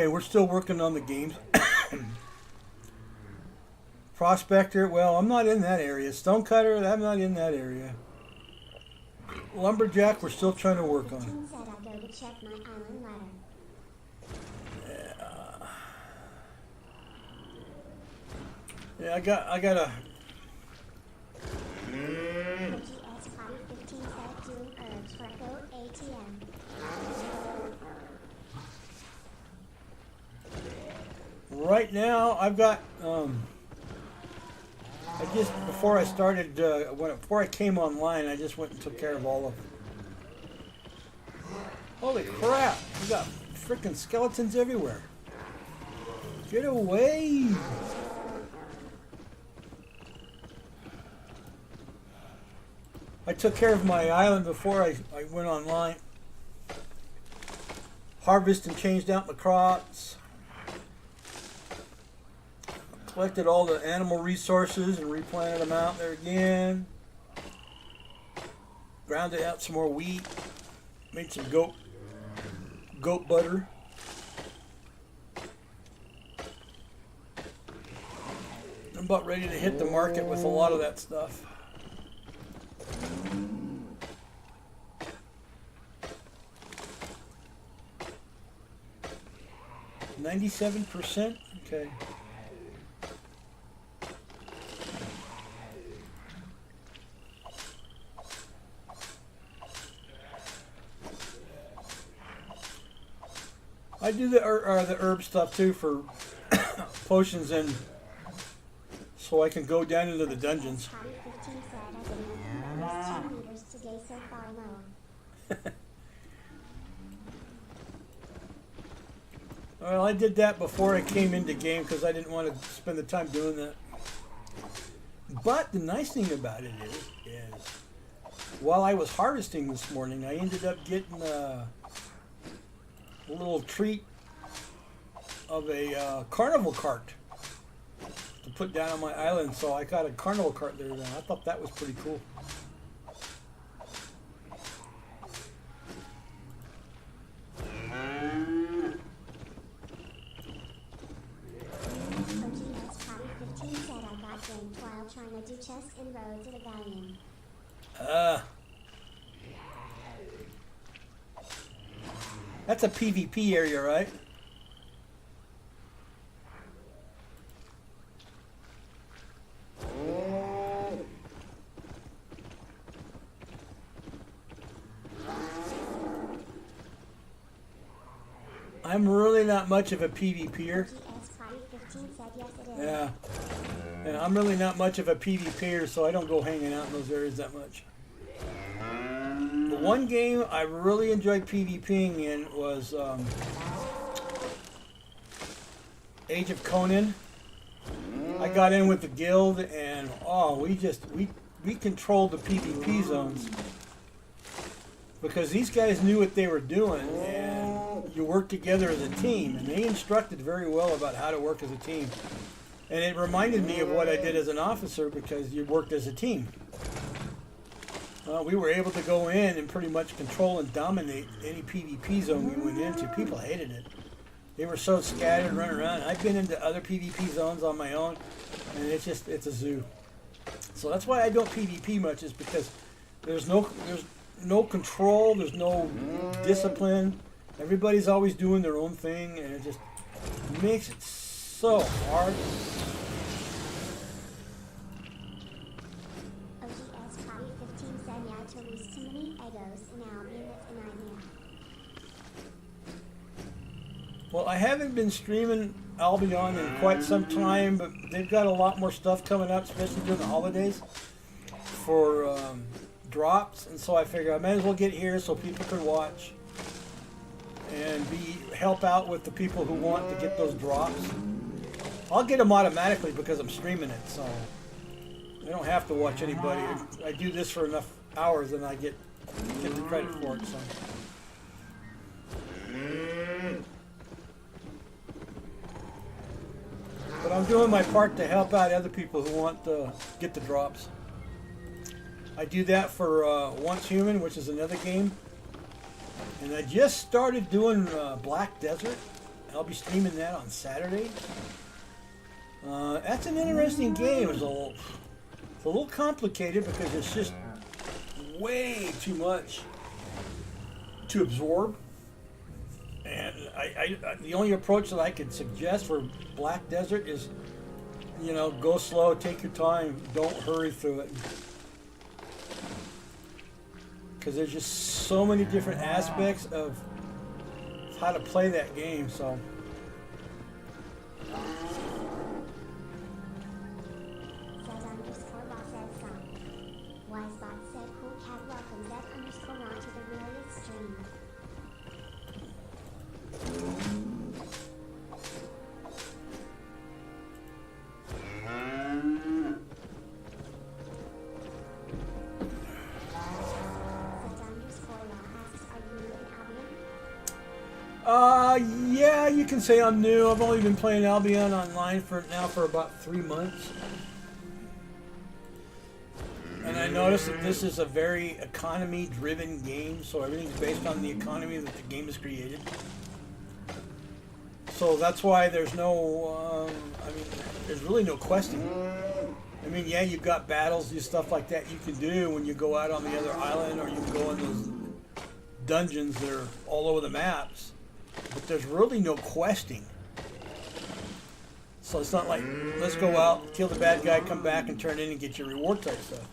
we're still working on the games. Prospector, well, I'm not in that area. Stonecutter, I'm not in that area. Lumberjack, we're still trying to work on. 15 said I go to check my island ladder. Yeah, I got a. OGS Party15 said doing herbs for goat ATM. Right now, I've got. I just before I started, before I came online, I just went and took care of all of. Holy crap! We got freaking skeletons everywhere. Get away! I took care of my island before I went online. Harvested and changed out my crops. Collected all the animal resources and replanted them out there again. Grounded out some more wheat. Made some goat butter. I'm about ready to hit the market with a lot of that stuff. 97%? Okay. I do the herb stuff too for potions and so I can go down into the dungeons. Well, I did that before I came into game because I didn't want to spend the time doing that. But the nice thing about it is while I was harvesting this morning, I ended up getting a little treat of a carnival cart to put down on my island. So I got a carnival cart there now. I thought that was pretty cool. Trying to do chests and roads at Albion. That's a PvP area, right? I'm really not much of a PvPer. Yeah. And I'm really not much of a PvPer, so I don't go hanging out in those areas that much. The one game I really enjoyed PvPing in was Age of Conan. I got in with the guild, and we controlled the PvP zones because these guys knew what they were doing, and you worked together as a team, and they instructed very well about how to work as a team. And it reminded me of what I did as an officer because you worked as a team. We were able to go in and pretty much control and dominate any PvP zone we went into. People hated it. They were so scattered, running around. I've been into other PvP zones on my own, and it's a zoo. So that's why I don't PvP much, is because there's no control, there's no discipline. Everybody's always doing their own thing, and it just makes it so hard. OGS Potty 15 said yeah to lose too many egos in Albion, that's an idea. Well, I haven't been streaming Albion in quite some time, but they've got a lot more stuff coming up, especially during the holidays for drops, and so I figure I might as well get here so people can watch and help out with the people who want to get those drops. I'll get them automatically because I'm streaming it, so I don't have to watch anybody. I do this for enough hours and I get the credit for it. So. But I'm doing my part to help out other people who want to get the drops. I do that for Once Human, which is another game. And I just started doing Black Desert. I'll be streaming that on Saturday. That's an interesting game. It's a little complicated because it's just way too much to absorb. And the only approach that I could suggest for Black Desert is, go slow, take your time, don't hurry through it. Because there's just so many different aspects of how to play that game, so. Wisebot said cool cat welcome that_on to the Rielious stream. Yeah, you can say I'm new. I've only been playing Albion Online for about 3 months. And I noticed that this is a very economy-driven game, so everything's based on the economy that the game is created. So that's why there's no, I mean, there's really no questing. I mean, yeah, you've got battles and stuff like that you can do when you go out on the other island, or you can go in those dungeons that are all over the maps. But there's really no questing. So it's not like, let's go out, kill the bad guy, come back and turn in and get your reward type stuff.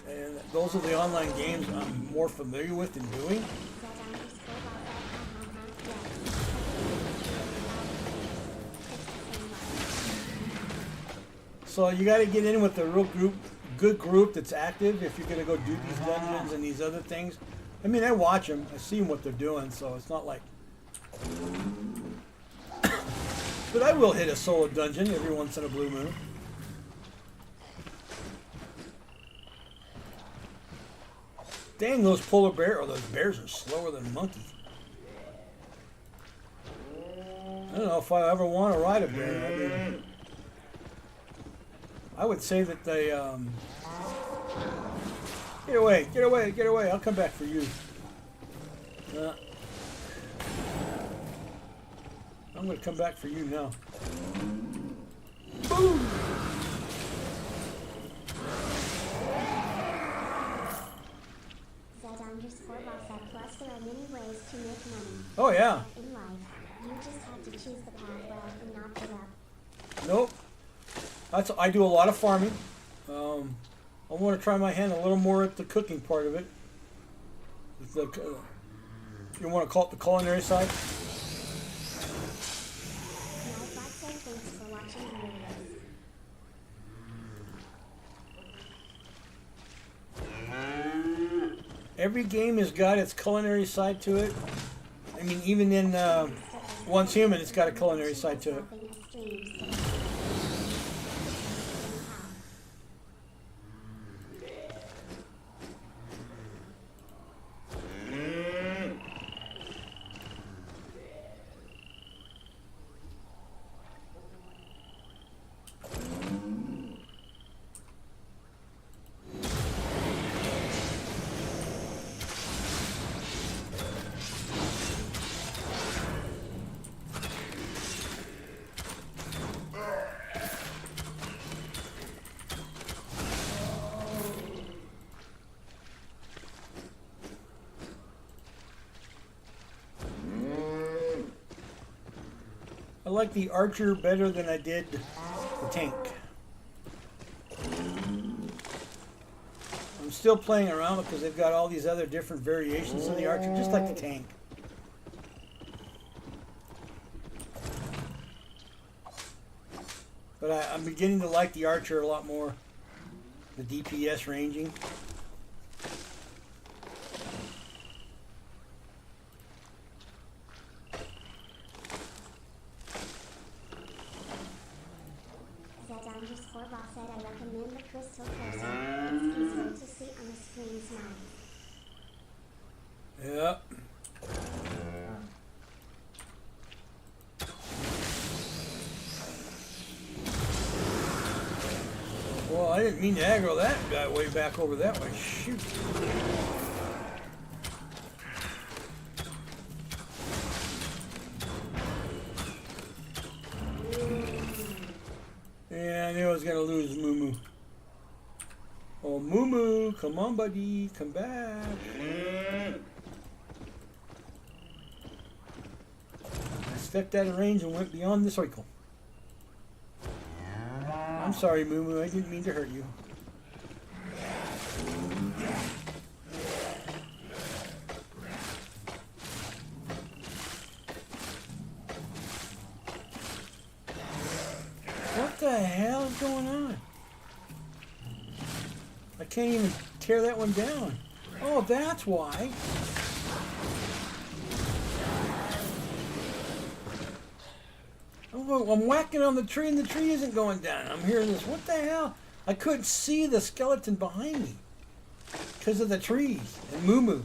And those are the online games I'm more familiar with and doing. So you got to get in with a real good group that's active if you're going to go do these dungeons and these other things. I mean, I watch them. I see what they're doing, so it's not like... But I will hit a solo dungeon every once in a blue moon. Dang, those polar bears, or those bears are slower than monkeys. I don't know if I ever want to ride a bear. I mean, I would say that they, get away, get away, get away. I'll come back for you. I'm going to come back for you now. Boom! Plus, there are many ways to make money. Oh, yeah. In life, you just have to choose the path well and not give up. Nope. I do a lot of farming. I want to try my hand a little more at the cooking part of it. You want to call it the culinary side? Thanks for watching Rielious. Every game has got its culinary side to it. I mean, even in Once Human, it's got a culinary side to it. I like the archer better than I did the tank. I'm still playing around because they've got all these other different variations of the archer, just like the tank. But I'm beginning to like the archer a lot more. The DPS ranging. Boss said I recommend the crystal cursor. It's easier to see on the screens now. Yep. Well, I didn't mean to aggro that guy way back over that way. Shoot. Yeah, I knew I was going to lose Moo. Oh, Moo, come on, buddy. Come back. I stepped out of range and went beyond the circle. I'm sorry, Moo. I didn't mean to hurt you. What the hell is going on? I can't even tear that one down. Oh, that's why. Oh, I'm whacking on the tree and the tree isn't going down. I'm hearing this. What the hell? I couldn't see the skeleton behind me because of the trees and Moo.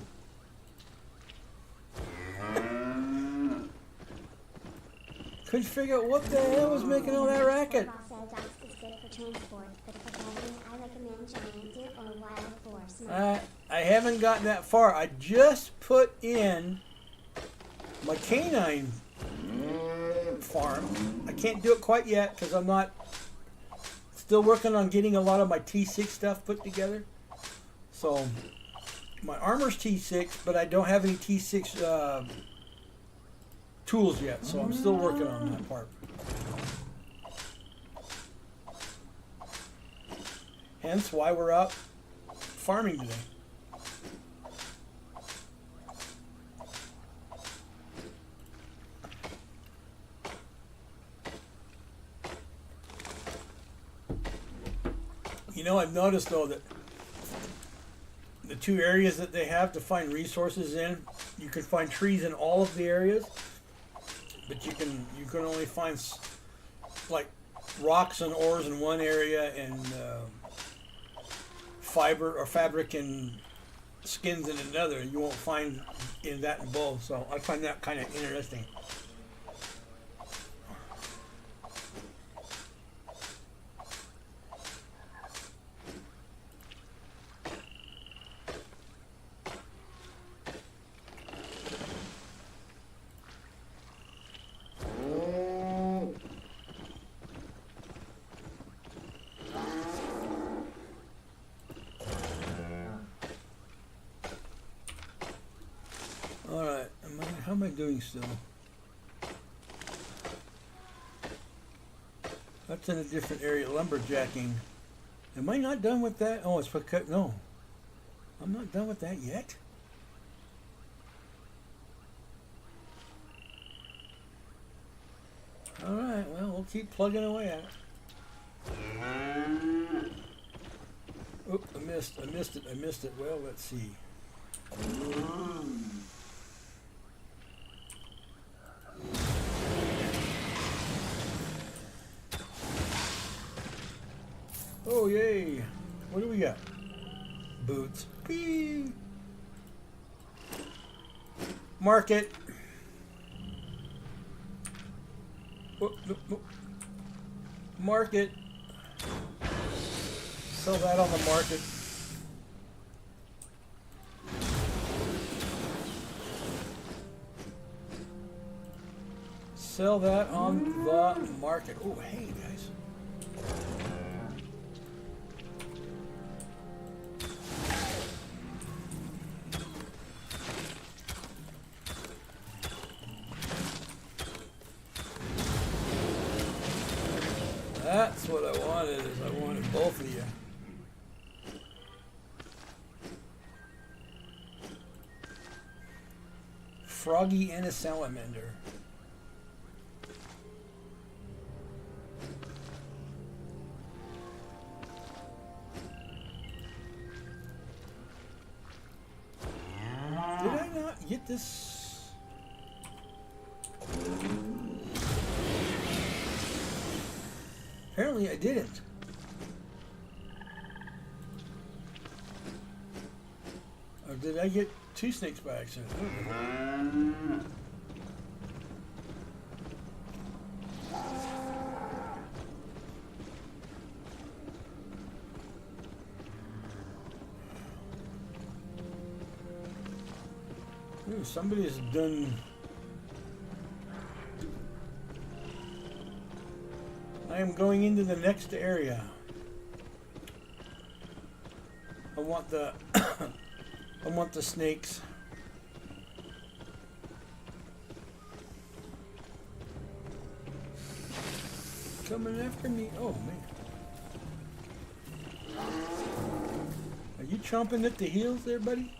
Couldn't figure out what the hell was making all that racket. transport, but for gardening I recommend giant deer or wild boar smoke. I haven't gotten that far. I just put in my canine farm. I can't do it quite yet because I'm not still working on getting a lot of my T6 stuff put together. So my armor's T6, but I don't have any T6 tools yet, so I'm still working on that part. Hence why we're out farming today. You know, I've noticed though that the two areas that they have to find resources in, you can find trees in all of the areas, but you can only find like rocks and ores in one area and fiber or fabric and skins in another. You won't find in that in both. So I find that kind of interesting. Alright, how am I doing still? That's in a different area, lumberjacking. Am I not done with that? Oh, it's because, no. I'm not done with that yet. Alright, well, we'll keep plugging away at it. Oh, I missed it. Well, let's see. Oh, yay. What do we got? Boots. Whee! Market. Oh, no, no. Market. Sell that on the market. Sell that on the market. Oh, hey, guys. That's what I wanted, is I wanted both of you. Froggy and a salamander. Did I not get this? Apparently I didn't. Or did I get two snakes by accident? Ooh, somebody's done. I am going into the next area. I want the I want the snakes. Coming after me. Oh man. Are you chomping at the heels there, buddy?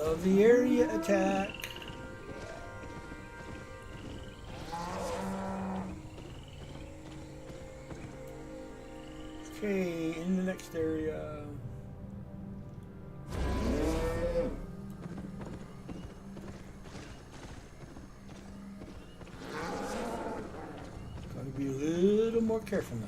of the area attack. Okay, in the next area. Gotta be a little more careful now.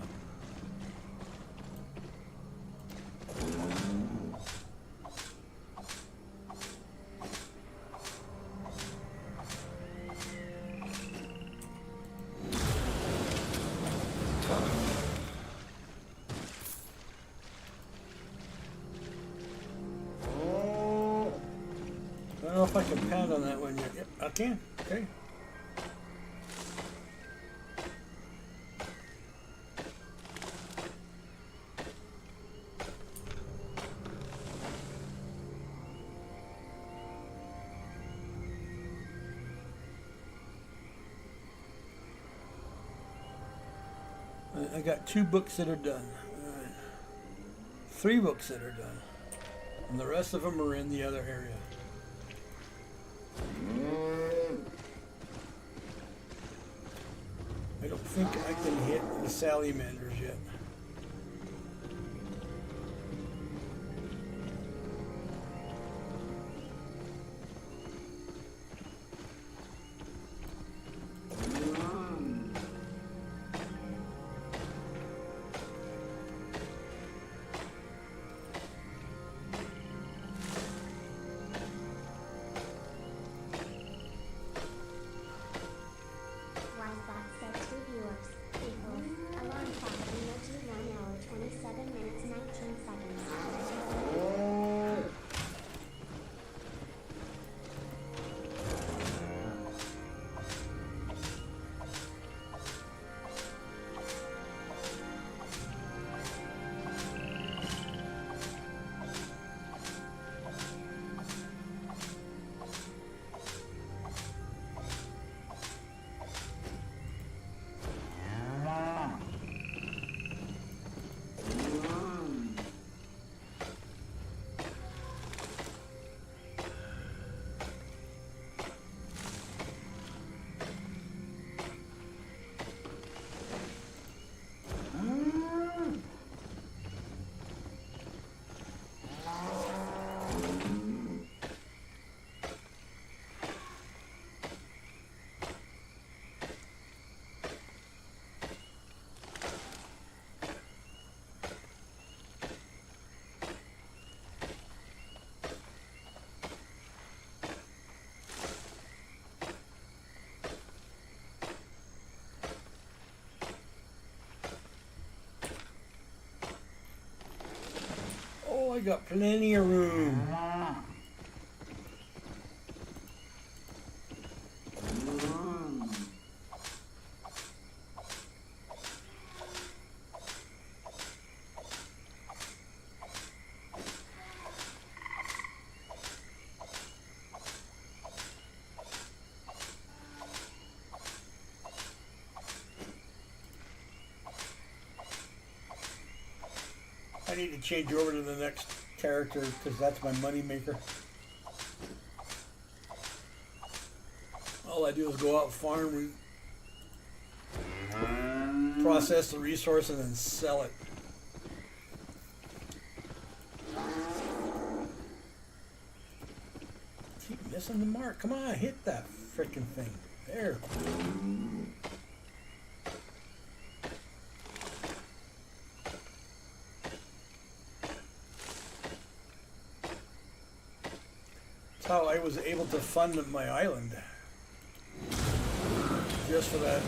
I don't know if I can pound on that one yet. Yep, I can. Okay. I got 2 books that are done. All right. 3 books that are done. And the rest of them are in the other area. I don't think I can hit the salamanders yet. Wisebot said 2 viewers equals alarm clock emoji 1 hour 27 minutes 19 seconds. Oh, I got plenty of room. I need to change over to the next character because that's my money maker. All I do is go out, farm, process the resource, and then sell it. Keep missing the mark. Come on, hit that freaking thing. There. That's how I was able to fund my island. Just for that.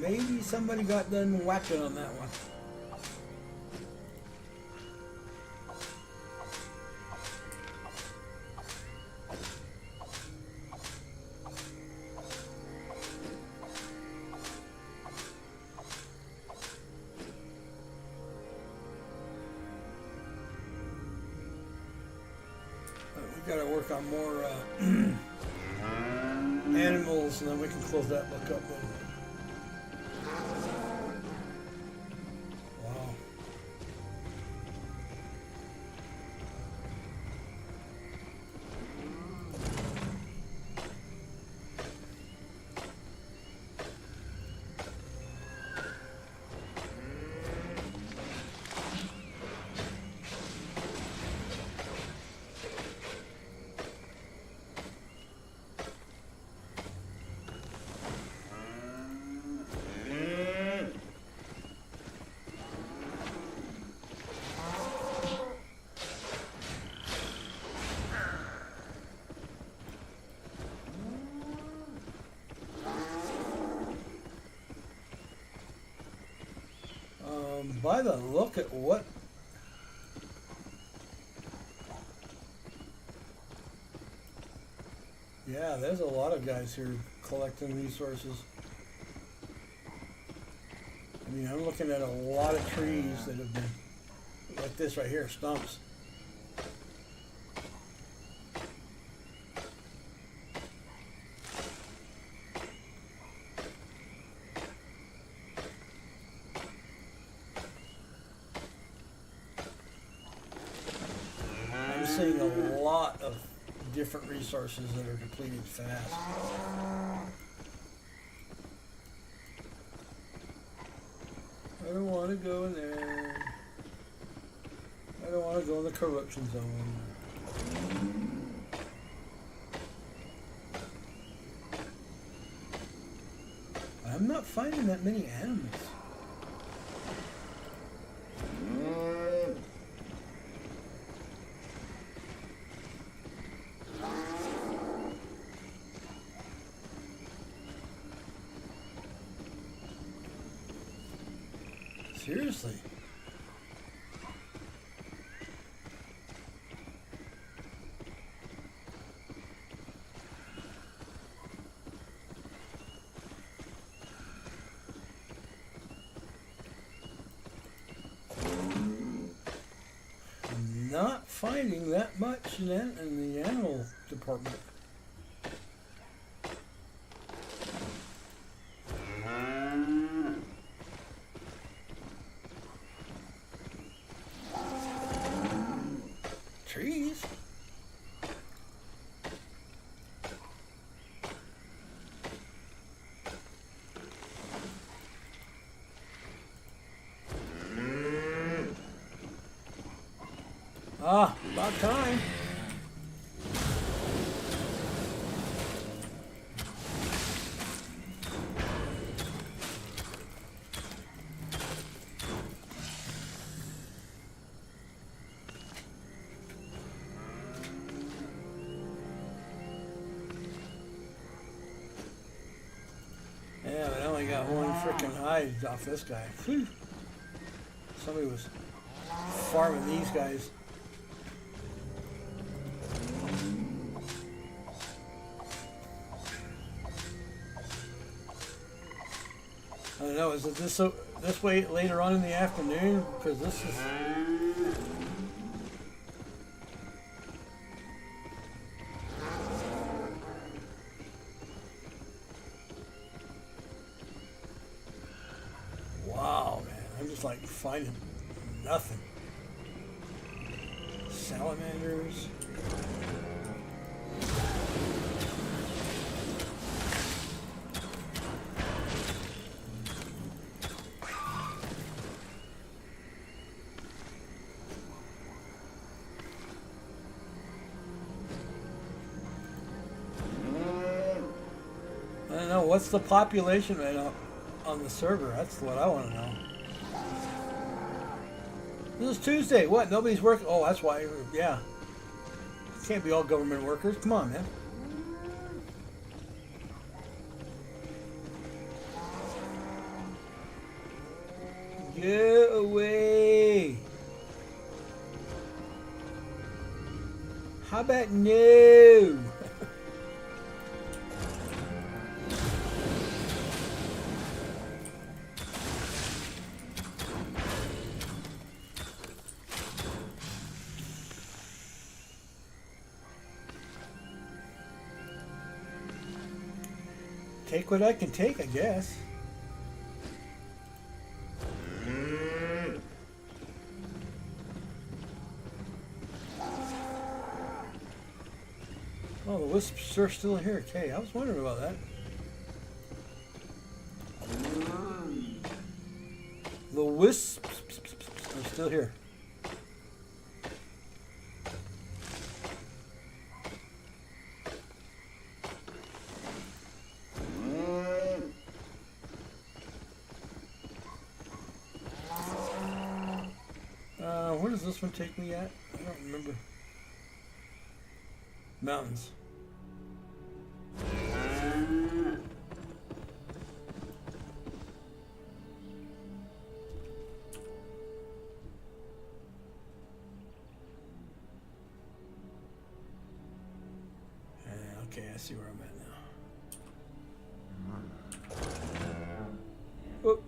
maybe somebody got done whacking on that one. We gotta work on more animals, and then we can close that book up. Then. Wow. By the look at what yeah, there's a lot of guys here collecting resources. I mean, I'm looking at a lot of trees that have been like this right here, stumps. Seeing a lot of different resources that are depleted fast. I don't want to go in there. I don't want to go in the corruption zone. I'm not finding that many animals. Seriously. I'm not finding that much in the animal department. Trees. Ah, about time. Yeah, I only got one freaking hide off this guy. Whew. Somebody was farming these guys. I don't know, is it this way later on in the afternoon? Because this is... Wow, man, I'm just like finding nothing. Salamanders. I don't know, what's the population right now on the server? That's what I want to know. This is Tuesday. What? Nobody's working? Oh, that's why. Yeah. Can't be all government workers. Come on, man. Go away. How about no? Take what I can take, I guess. Oh, the wisps are still here. Okay, I was wondering about that. The wisps are still here. Where does this one take me at? I don't remember. Mountains. Okay, I see where I'm at now. Oh.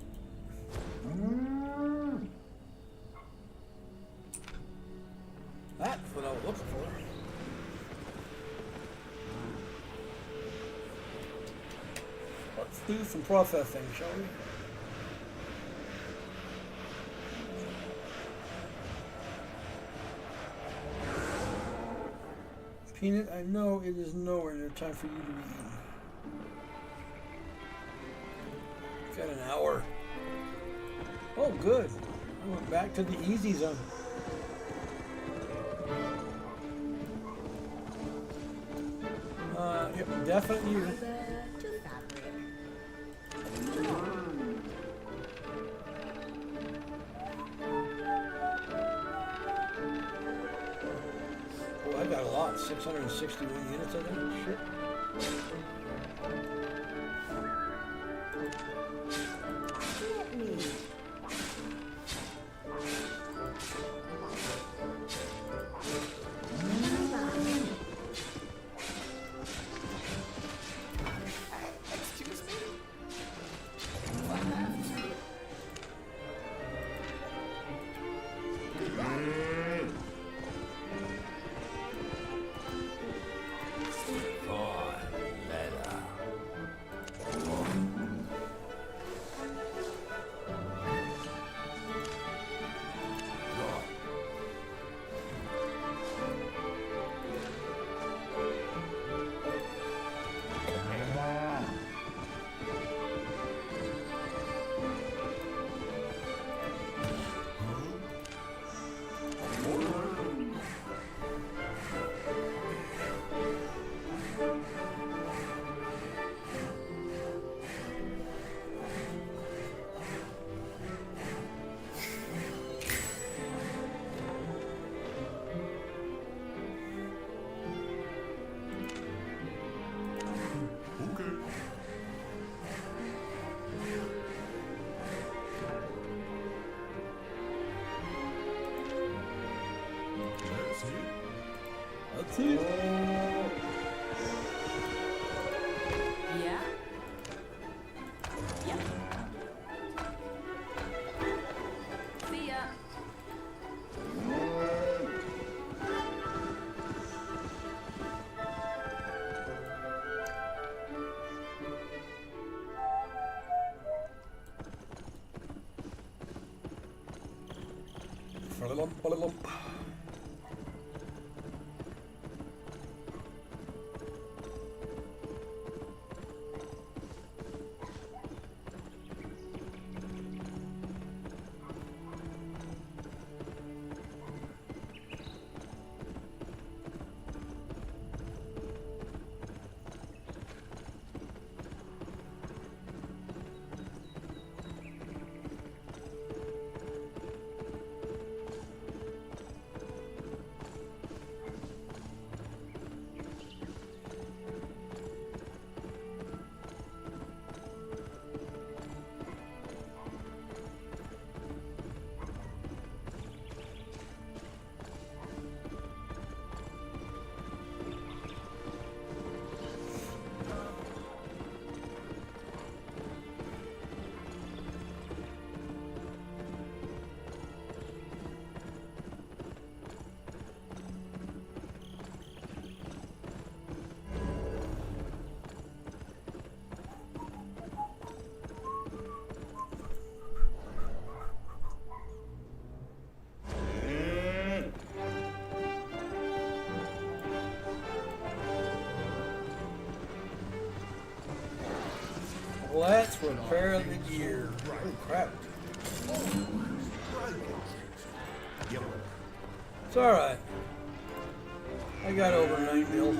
That's what I was looking for. Let's do some processing, shall we? Peanut, I know it is nowhere near time for you to be eaten. Got an hour. Oh, good. I went back to the easy zone. Yep, definitely you. Oh, I got a lot. 661 units, I think. Shit. That's it. Yeah? Yep. See ya. Ba-da-lump. repair of the year. Oh crap. It's alright. I got over 9 mil.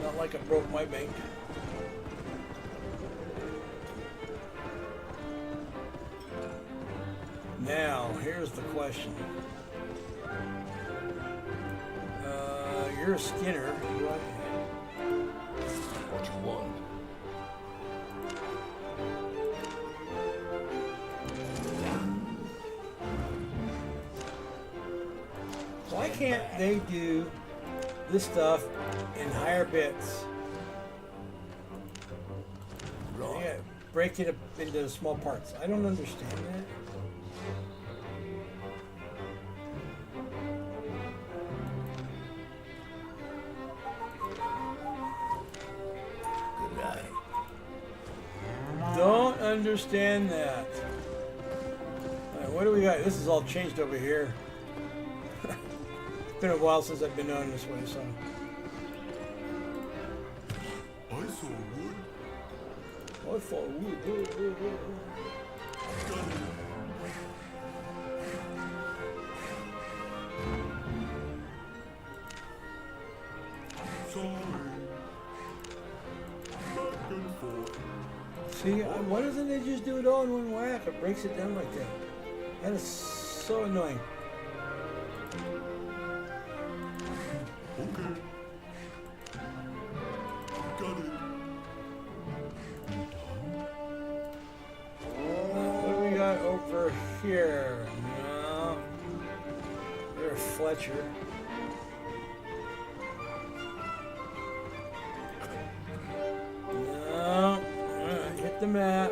Not like it broke my bank. Now, here's the question. You're a Skinner. What? What you want? Why can't they do this stuff in higher bits? Yeah, break it up into small parts. I don't understand that. Don't understand that. All right, what do we got? This is all changed over here. It's been a while since I've been on this way, so. I saw wood. I thought wood. Sorry. Back and forth. See, why doesn't it just do it all in one whack? It breaks it down like that. That is so annoying. Okay. Got it. What do we got over here? No. There's Fletcher. No. Hit the map.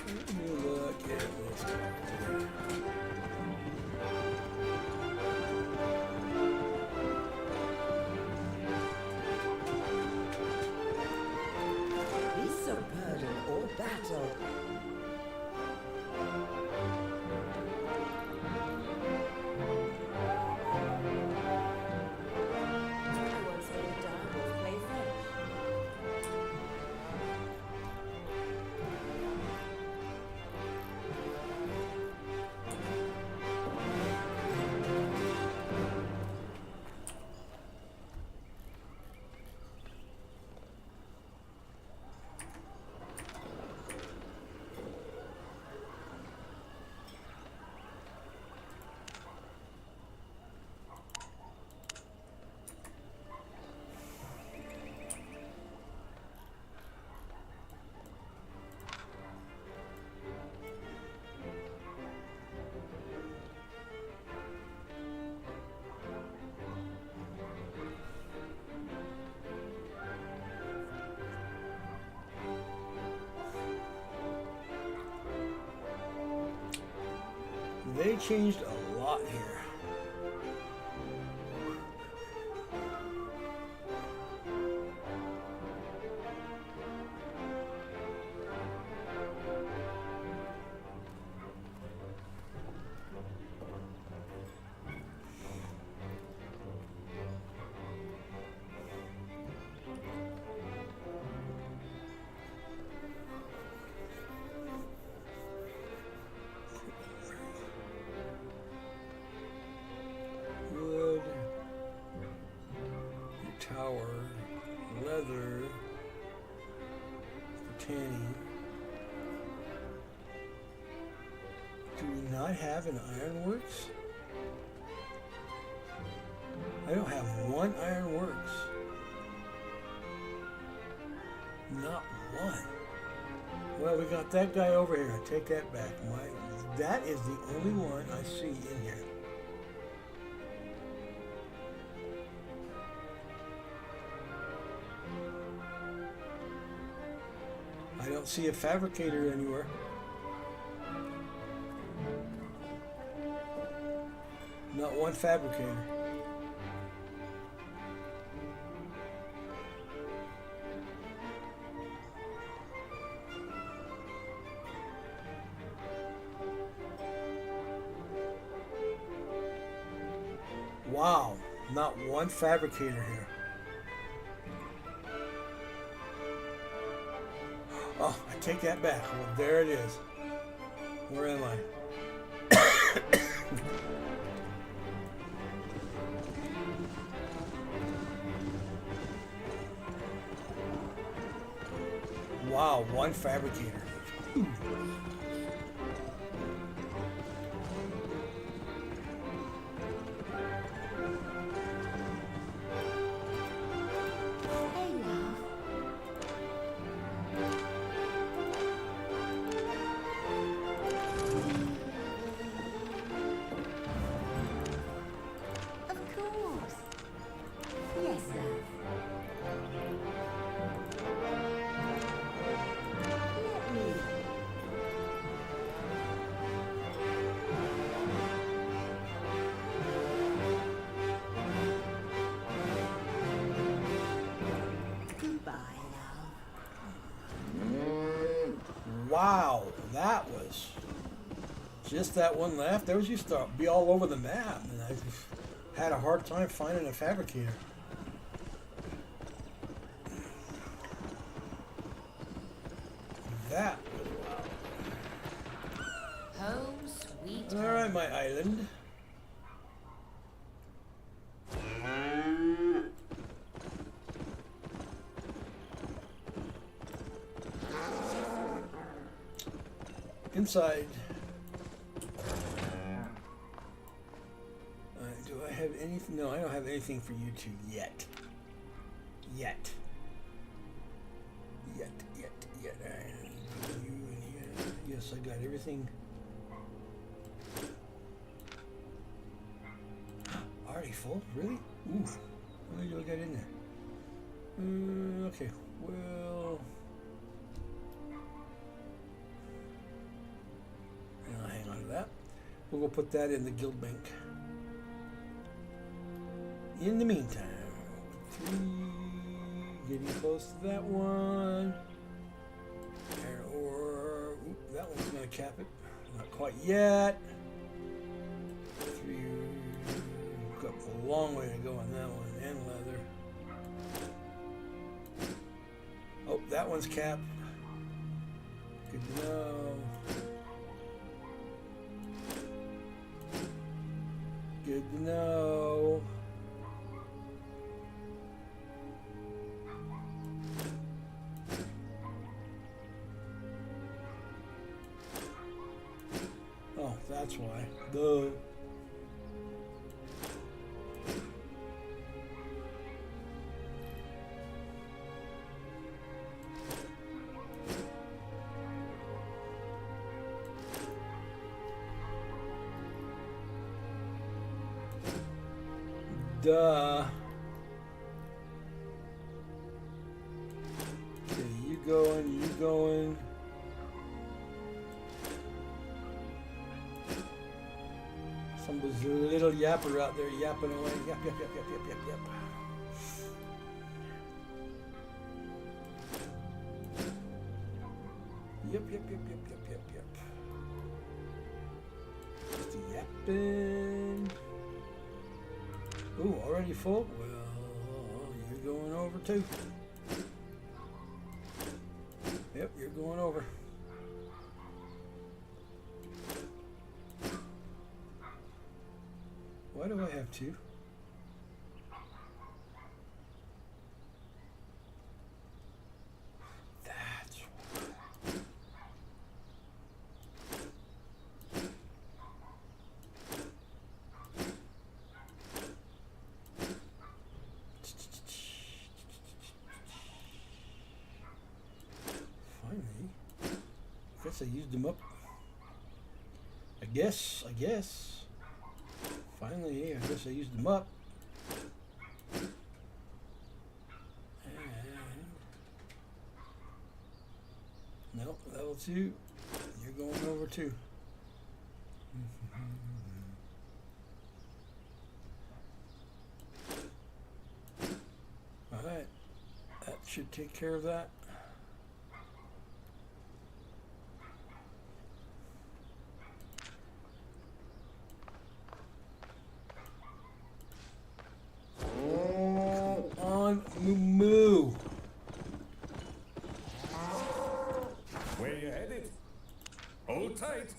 Let me look at this. Is a burden or battle? I once had a dog with play French. They changed a lot here. Wood, your tower, leather, the tanning. Do we not have an ironworks? I don't have one ironworks. Not one. Well, we got that guy over here. I take that back. That is the only one I see in here. I don't see a fabricator anywhere. Not one fabricator. Wow, not one fabricator here. Oh, I take that back. Well, there it is. Where am I? Wow, one fabricator. Hey, love. Of course. Yes, love. Let me. Goodbye, love. Wow, that was just that one left. There was used to be all over the map, and I had a hard time finding a fabricator. That Home sweet all right, my island. Inside. Do I have anything? No, I don't have anything for you two yet. Yet. All right. You in here. Yes, I got everything. Already full? Really? Ooh. How many do I got in there? Okay. Well. I'll hang on to that. We'll go put that in the guild bank. In the meantime, 3, getting close to that one. Iron ore. Oop, that one's gonna cap it. Not quite yet. 3. We've got a long way to go on that one. And leather. Oh, that one's capped. Good to know. Good to know. Oh, that's why. Duh. Duh. Okay, you going. Some little yapper out there yapping away. Yap. Yep. Just yapping. Ooh, already full? Well, you're going over too. Yep, you're going over. Why do I have 2? That's why. Finally. I guess I used them up. I guess. Finally, I guess I used them up. And Nope, level 2. You're going over 2. Alright. That should take care of that. On Moo. Where you headed? Hold tight.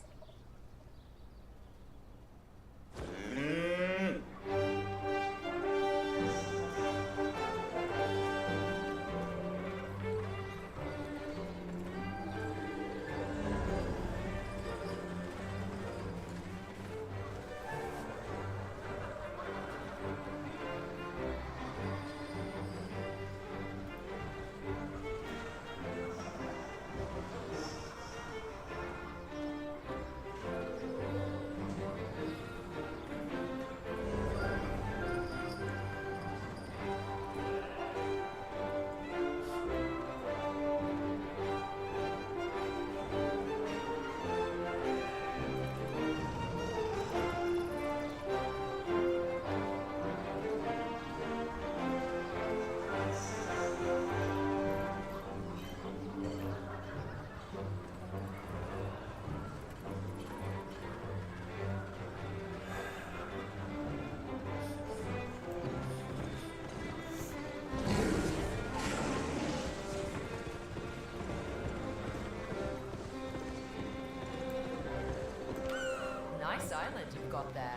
Nice island you've got there.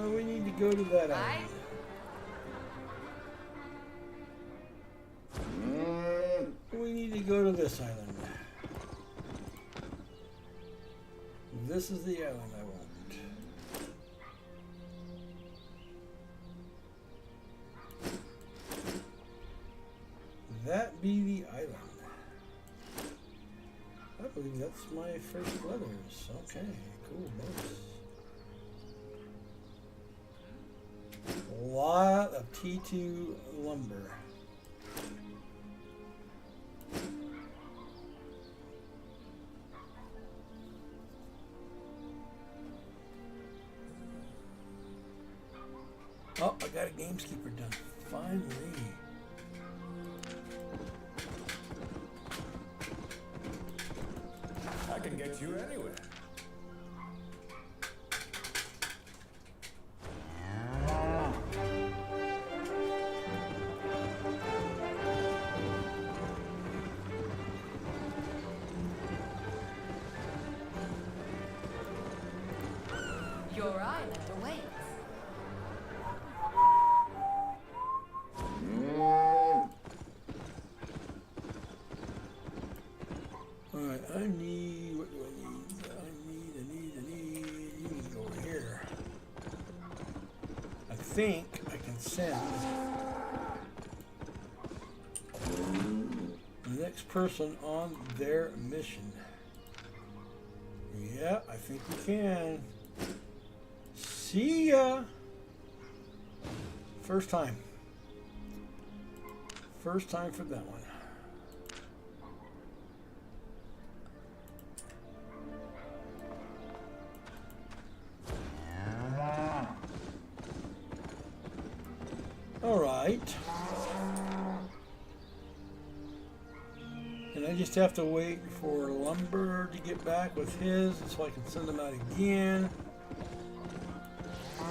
We need to go to that Right? island. We need to go to this island. This is the island I want. That be the island. I believe that's my first letters. Okay, cool. Nice. A lot of T2 lumber. Oh, I got a gameskeeper done. Finally. I can get you anywhere. Your island awaits. Alright, I need, what do I need? I need, you need to go over here. I think I can send the next person on their mission. Yeah, I think we can. See ya! First time. First time for that one. All right. And I just have to wait for Lumber to get back with his so I can send him out again. I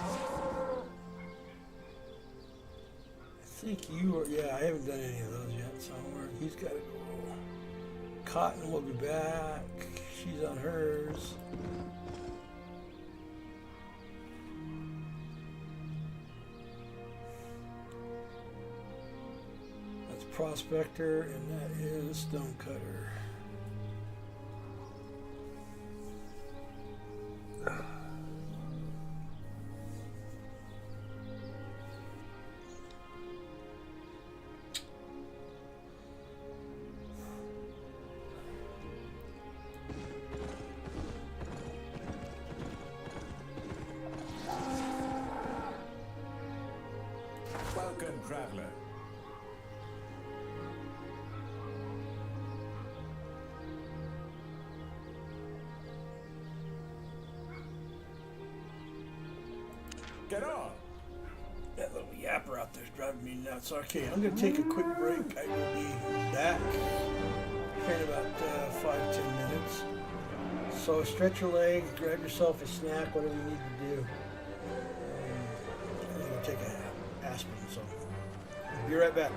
think you are, yeah, I haven't done any of those yet, so he's got to go. Cotton will be back. She's on hers. That's Prospector, and that is Stonecutter. Welcome, traveler. Get on. That little yapper out there's driving me nuts. Okay, I'm going to take a quick break. I will be back in about 5-10 minutes. So stretch your legs, grab yourself a snack, whatever you need to do. I'm going to take a aspirin, so be right back.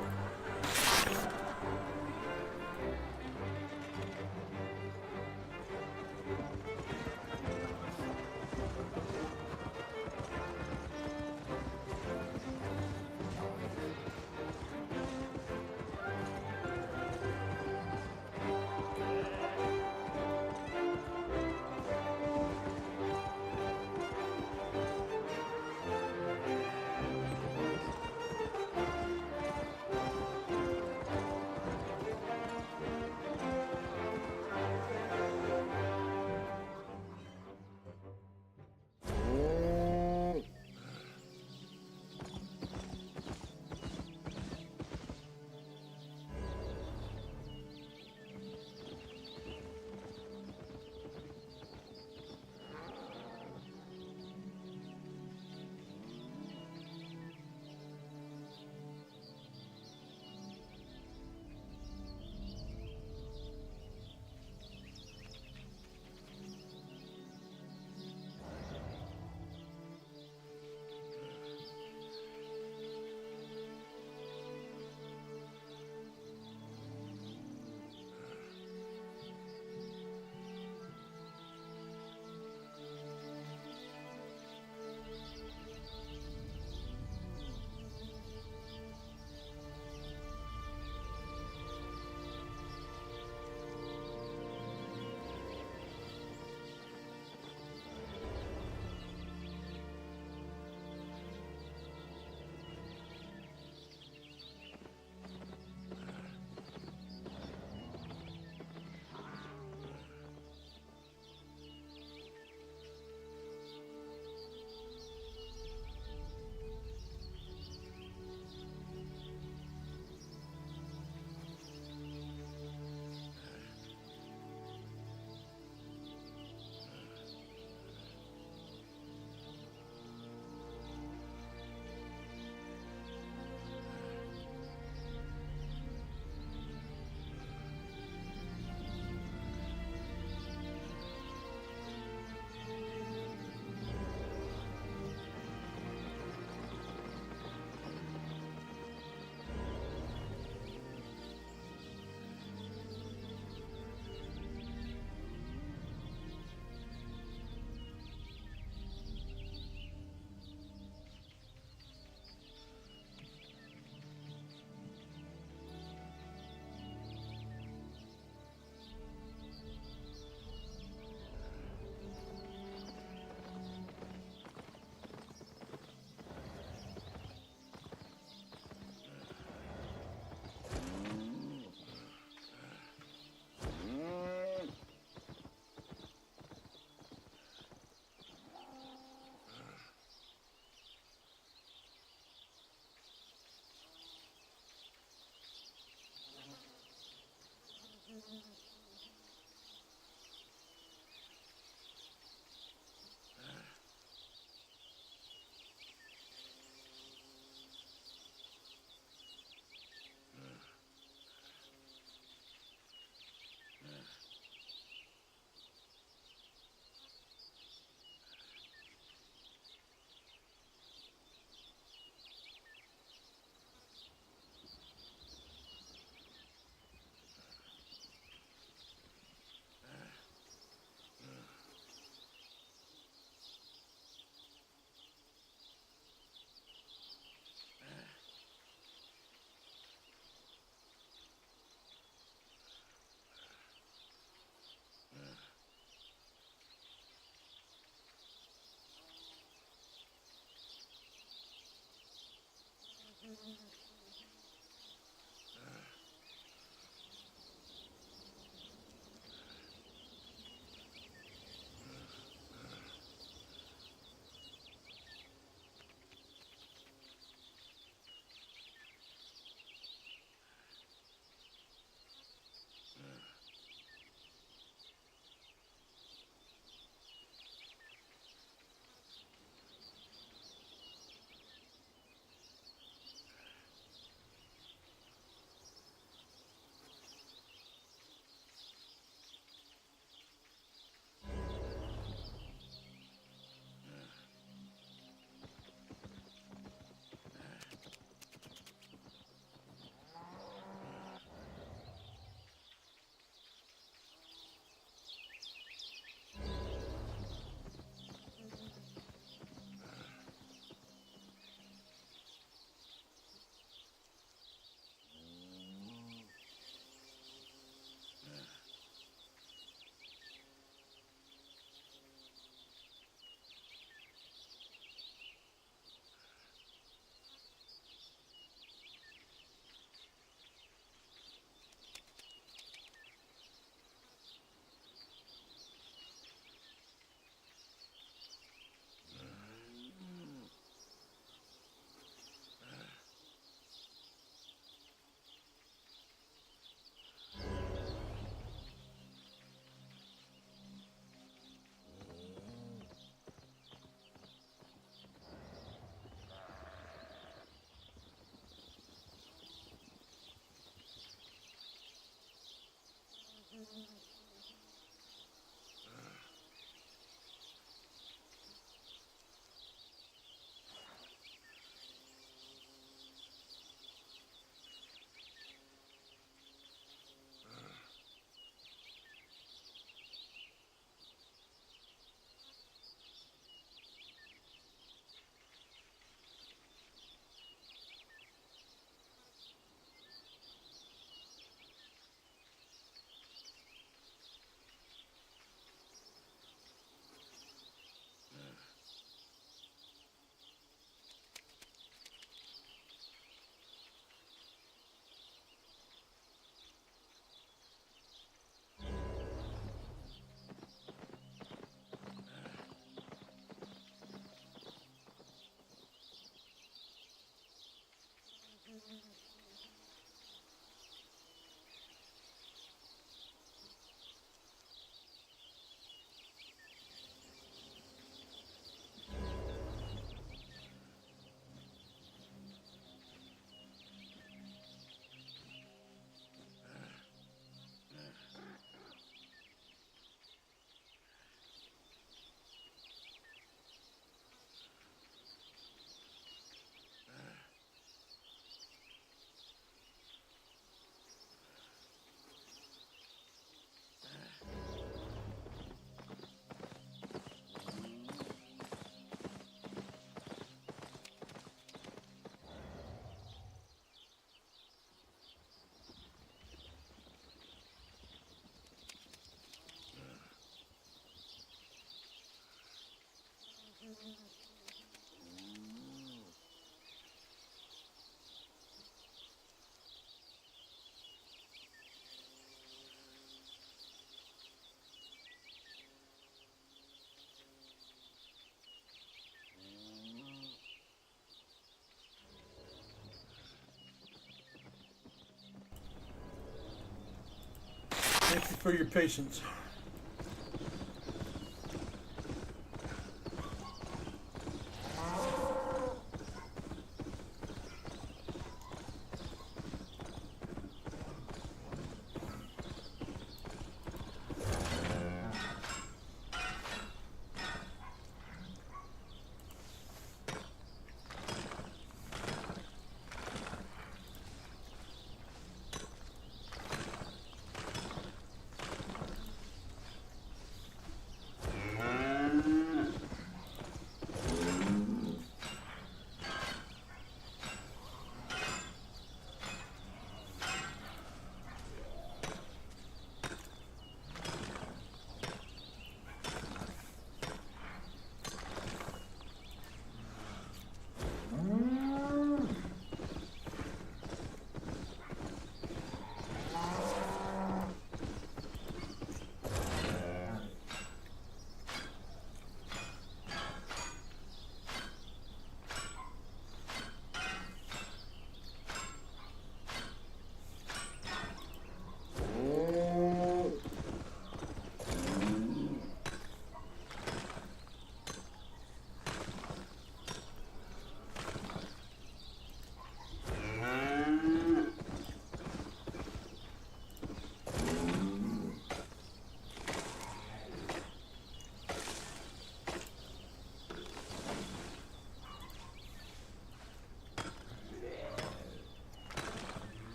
Thank you for your patience.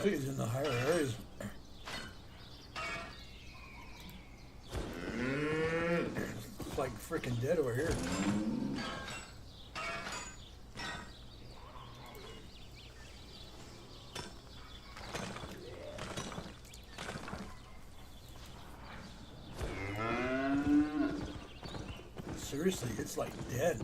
mostly is in the higher areas. It's like freaking dead over here. Seriously, it's like dead.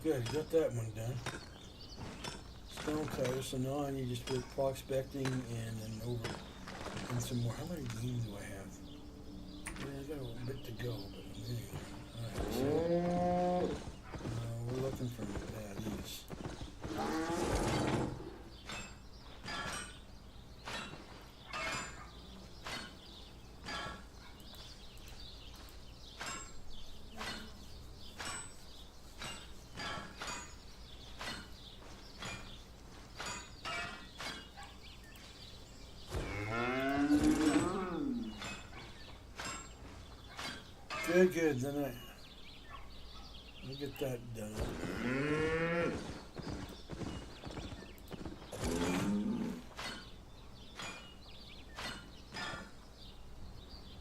good. Got that one done. Stone cutter. So now I need to just put prospecting and then over and some more. How many games do I have? Yeah, I got a little bit to go, but anyway. Alright, so we're looking for these. Good, good. Then I'll get that done.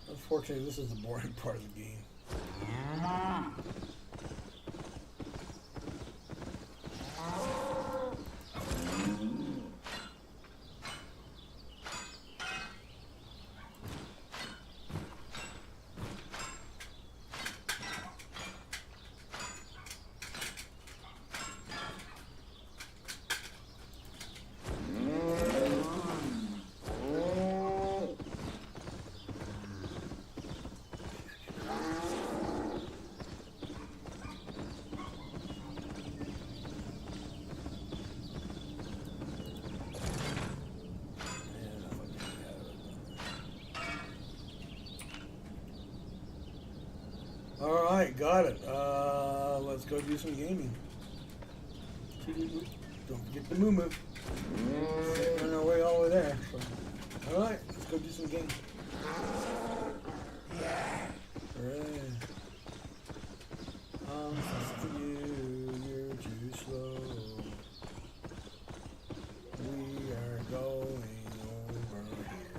Unfortunately, this is the boring part of the game. Alright, got it. Let's go do some gaming. Don't forget the moo. We're on our way all the way there. So. Alright, let's go do some gaming. Hooray. Thanks to you, you're too slow. We are going over here.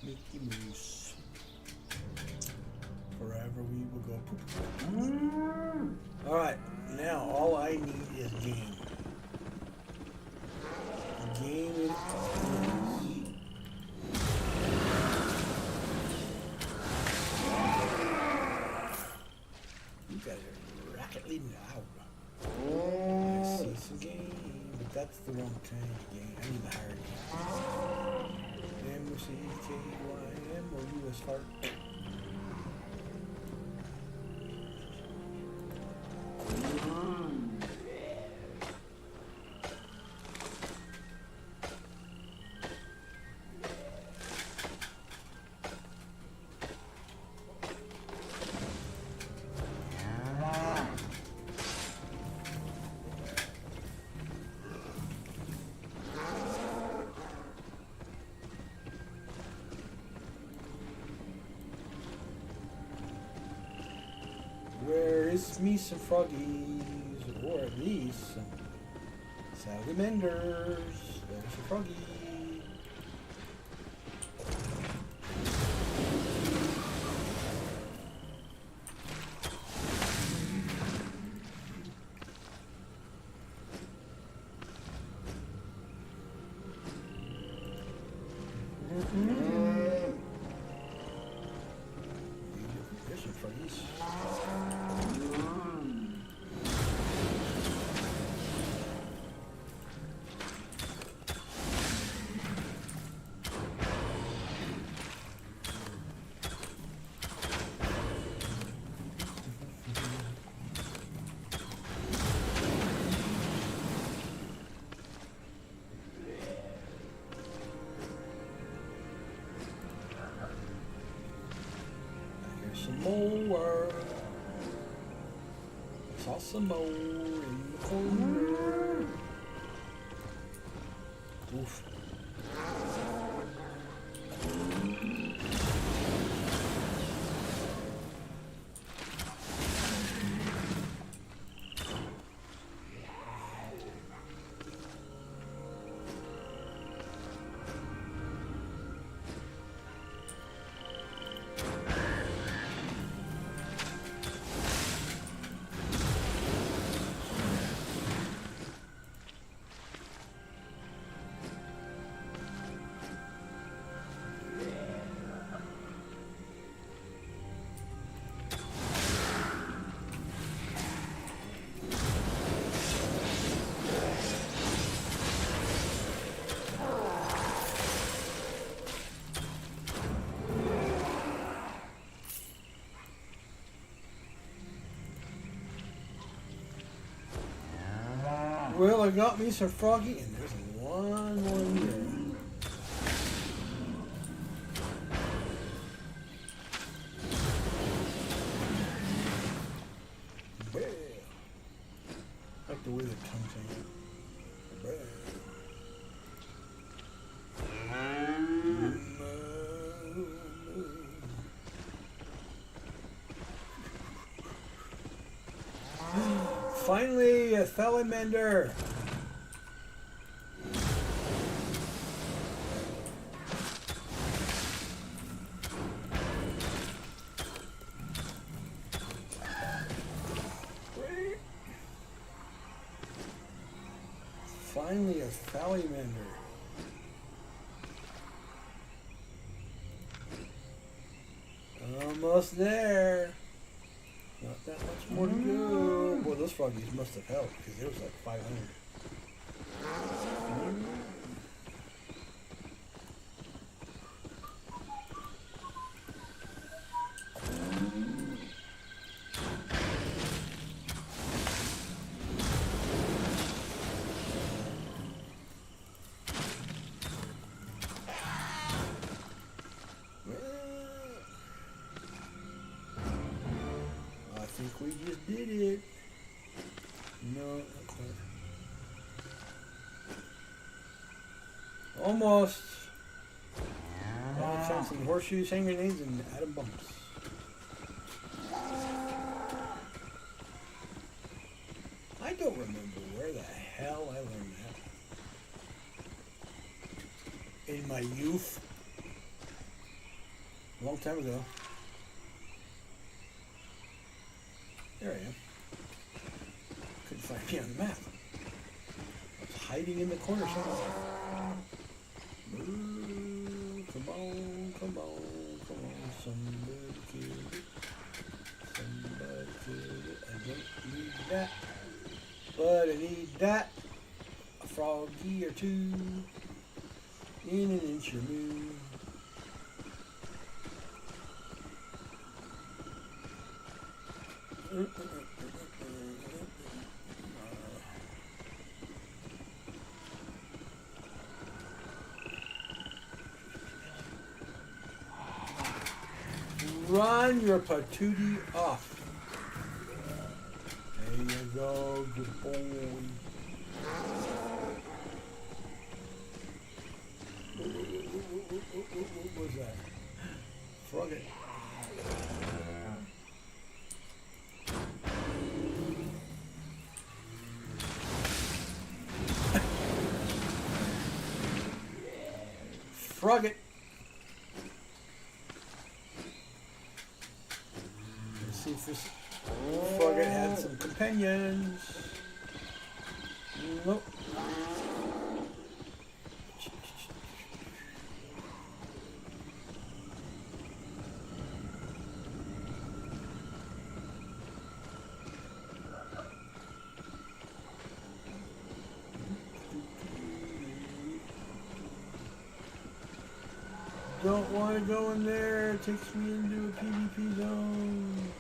Mickey Moose. Forever we will go poop. Alright, now all I need is game. Game it is. You guys are rapidly loud. I see some game, but that's the wrong kind of game. I need the higher game. M-O-C-K-Y-M-O-U-S heart. Where is me some froggies, or at least some salamanders? There's a froggy. There's some froggies. Some more. Saw some more in the corner. Oof. Well, I got me some froggy, and there's one more here. Well, I like the way the tongue's hanging. Well. Finally, a salamander. Finally, a salamander. Almost there. Not that much more to go. Boy, those froggies must have helped because there was like 500. I think we just did it. No, not quite. Almost. All chance in horseshoes, hand grenades, and atom bombs. I don't remember where the hell I learned that. In my youth. A long time ago. There I am. Couldn't find me on the map. I was hiding in the corner somewhere. Ooh, come on, come on, come on. Somebody kill it. Somebody kill it. I don't need that. But I need that. A froggy or two. In an inch or moon. Run your patootie off. There you go, good boy. What was that? Frog it. Frog it. Let's see if this frogget had some companions. Nope. Don't want to go in there. It takes me into a PvP zone.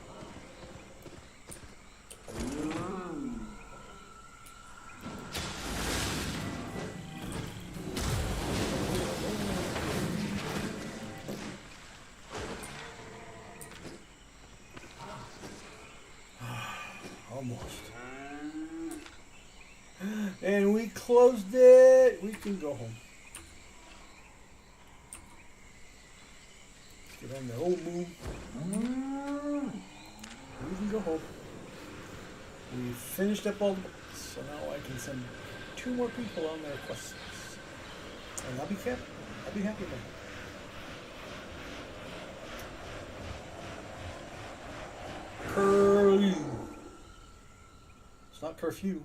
Almost. And we closed it. We can go home. Get on the old moon. We can go home. We finished up all the books, so now I can send 2 more people on their quests. And I'll be happy. I'll be happy about it. Curly. It's not curfew.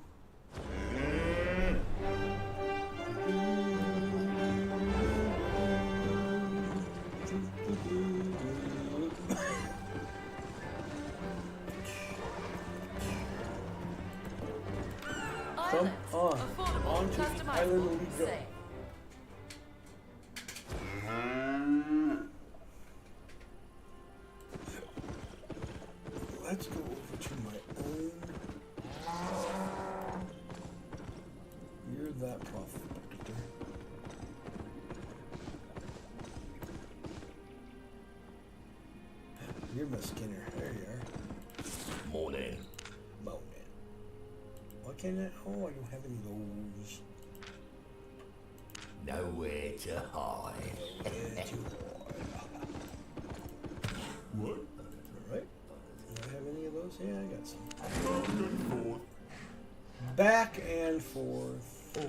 Come on. Affordable, On to the customizable, island we go. safe. Let's go over to my own can I? Oh, I don't have any of those. Nowhere to hide. What? Alright. Do I have any of those? Yeah, I got some. Back and forth. Oh.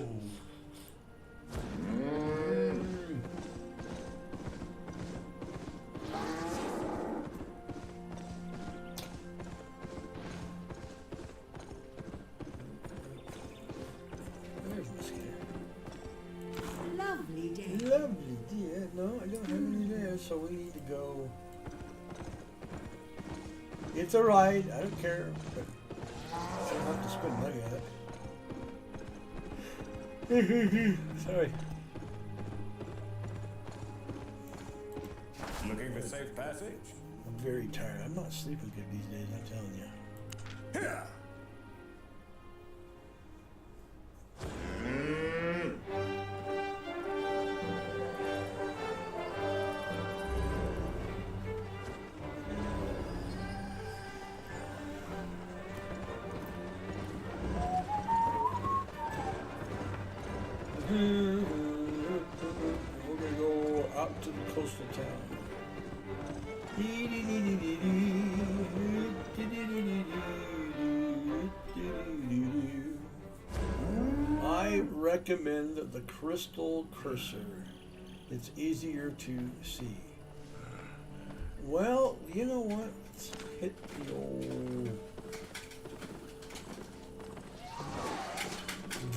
There's my scanner. Lovely day. Lovely, dear. No, I don't have any there, so we need to go. It's a ride. I don't care. But I don't have to spend money on it. Sorry. Looking for safe passage? I'm very tired. I'm not sleeping good these days, I'm telling you. Here! We're gonna go out to the coastal town. I recommend the crystal cursor. It's easier to see. Well, you know what? Let's hit the old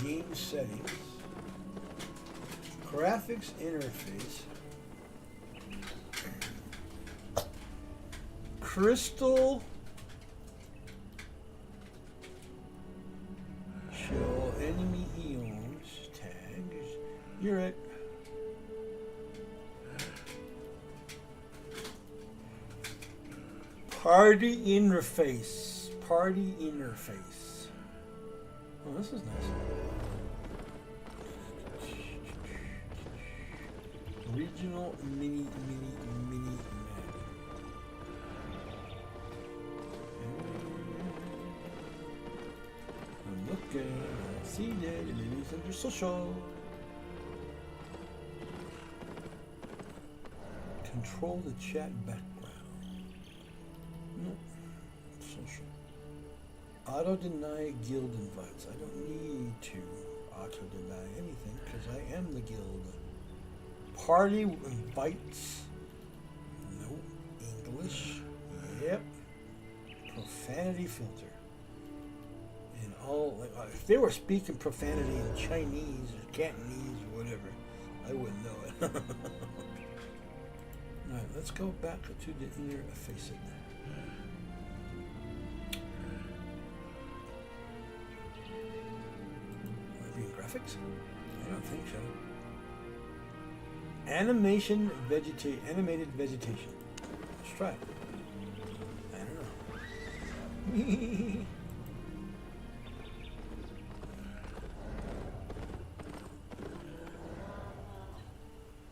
game settings. Graphics interface. Crystal show enemy eons tags. You're it. Party interface. Party interface. Oh, this is nice. Regional mini map. I'm looking. I see that it is under social. Control the chat background. Nope. Social. Auto deny guild invites. I don't need to auto deny anything because I am the guild. Party invites. No. English. Yep. Profanity filter. And all, if they were speaking profanity in Chinese or Cantonese or whatever, I wouldn't know it. Alright, let's go back to the interface. Green graphics? I don't think so. Animated vegetation. Let's try it. I don't know.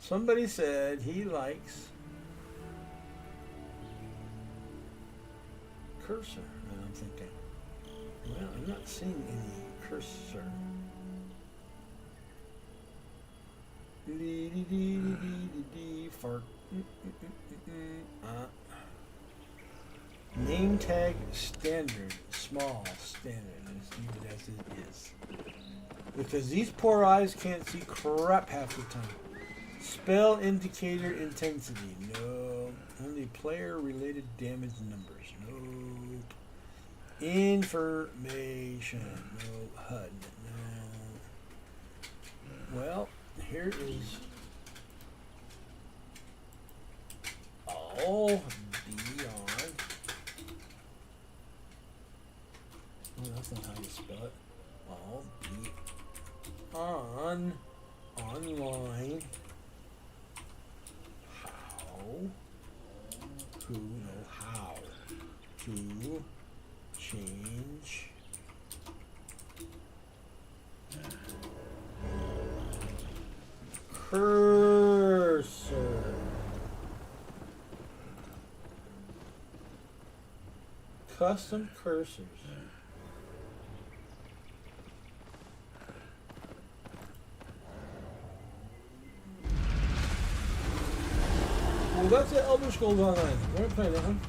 Somebody said he likes cursor. And I'm thinking, well, I'm not seeing any cursor. Fart. Name tag standard, small standard. Let's leave it as it is. Because these poor eyes can't see crap half the time. Spell indicator intensity. No. Only player related damage numbers. Nope. Information. No. HUD. No. Well, here is all beyond. Oh, that's not how you spell it. All beyond online. How to change cursor. Custom cursors. that's the Elder Scrolls Online. We're gonna play that one.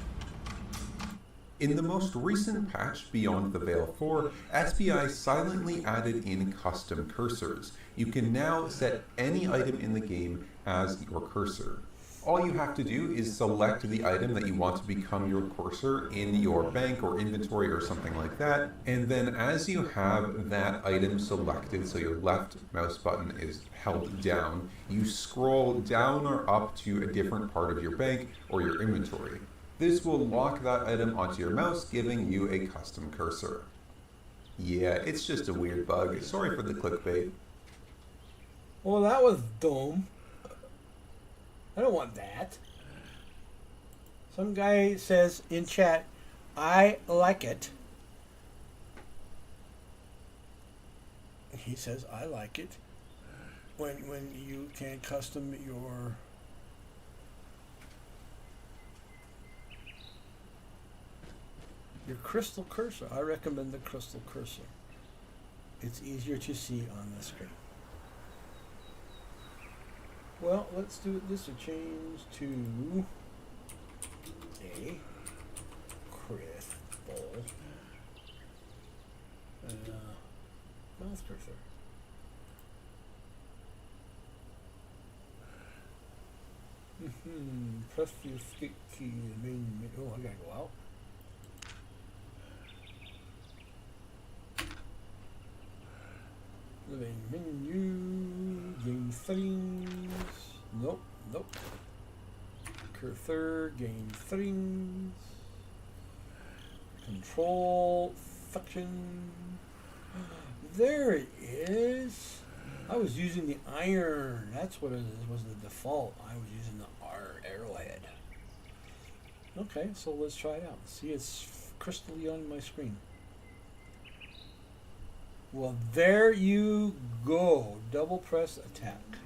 In the most recent patch, Beyond the Veil 4, SBI silently added in custom cursors. You can now set any item in the game as your cursor. All you have to do is select the item that you want to become your cursor in your bank or inventory or something like that, and then as you have that item selected, so your left mouse button is held down, you scroll down or up to a different part of your bank or your inventory. This will lock that item onto your mouse, giving you a custom cursor. Yeah, it's just a weird bug. Sorry for the clickbait. Well, that was dumb. I don't want that. Some guy says in chat, I like it. He says, I like it. When you can custom your crystal cursor. I recommend the crystal cursor. It's easier to see on the screen. Well, let's do it this or change to a crystal mouse cursor. Press the escape key in the main menu. Oh, I gotta go out. The main menu, game settings. Nope. Cursor, game settings. Control section. There it is. I was using the iron. That's what it was the default. I was using the arrowhead. Okay, so let's try it out. See, it's crystally on my screen. Well, there you go. Double press attack.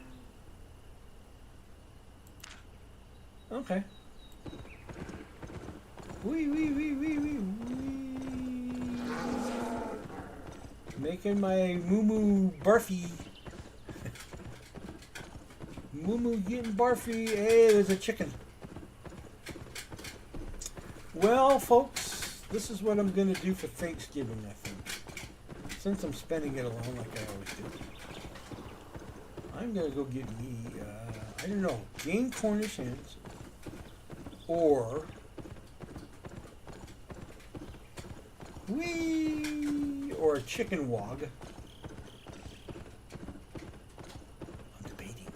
Okay. Wee. Making my moo barfy. Moo getting barfy. Hey, there's a chicken. Well, folks, this is what I'm going to do for Thanksgiving, I think. Since I'm spending it alone like I always do. I'm going to go get me, I don't know, game Cornish hens or or a chicken wog. I'm debating.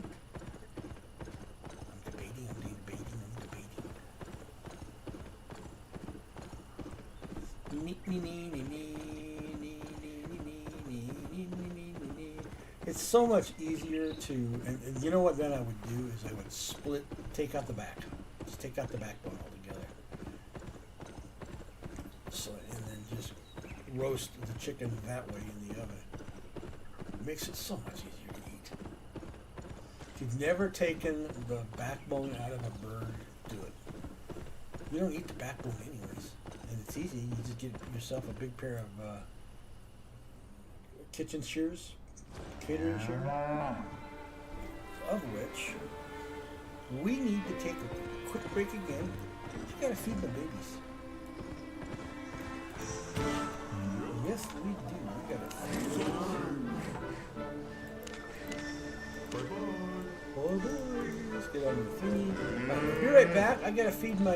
It's so much easier to, and you know what then I would do is I would take out the back. Just take out the backbone altogether. So, and then just roast the chicken that way in the oven. It makes it so much easier to eat. If you've never taken the backbone out of a bird, do it. You don't eat the backbone anyways. And it's easy. You just get yourself a big pair of kitchen shears, catering shears, of which we need to take a quick break again. I gotta feed the babies. Yes, we do. We gotta feed them. Let's get on the thingy. I'll be right back. I gotta feed my. I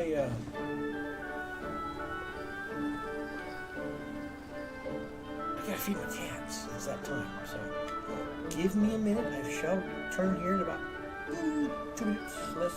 gotta feed my cats. It's that time. So give me a minute. I shall return here in about 2 minutes. Less.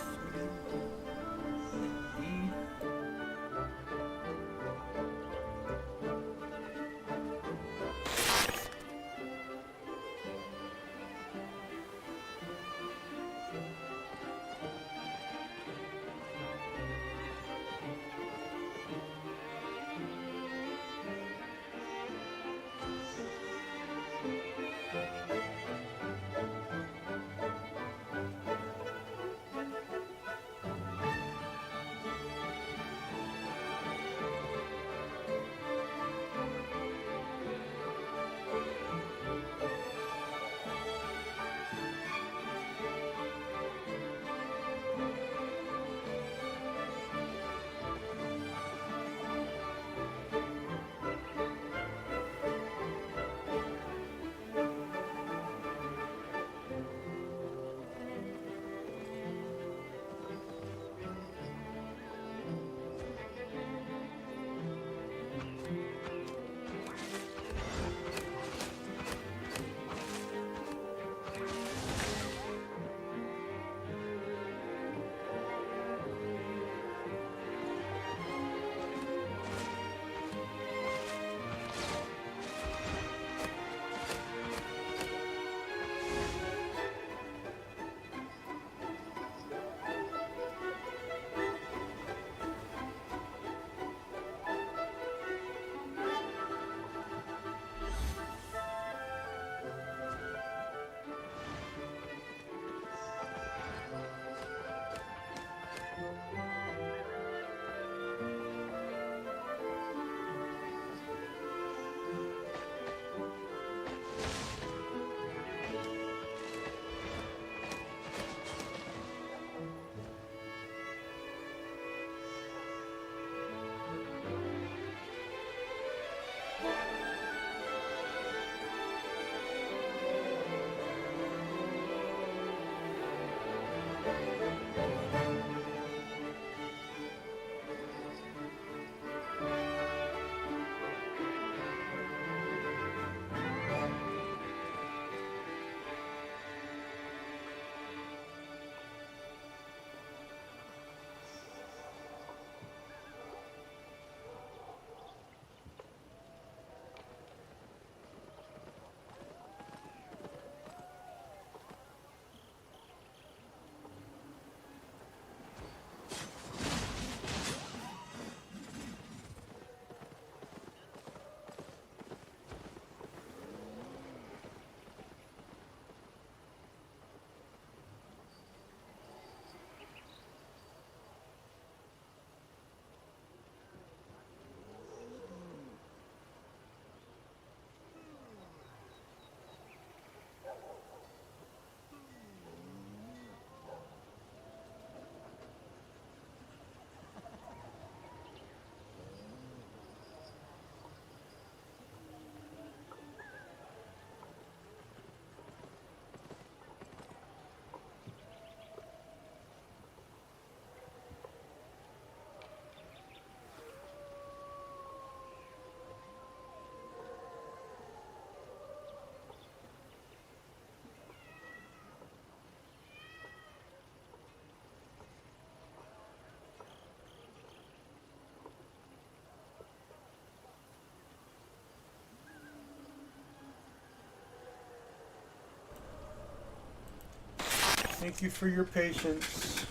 Thank you for your patience.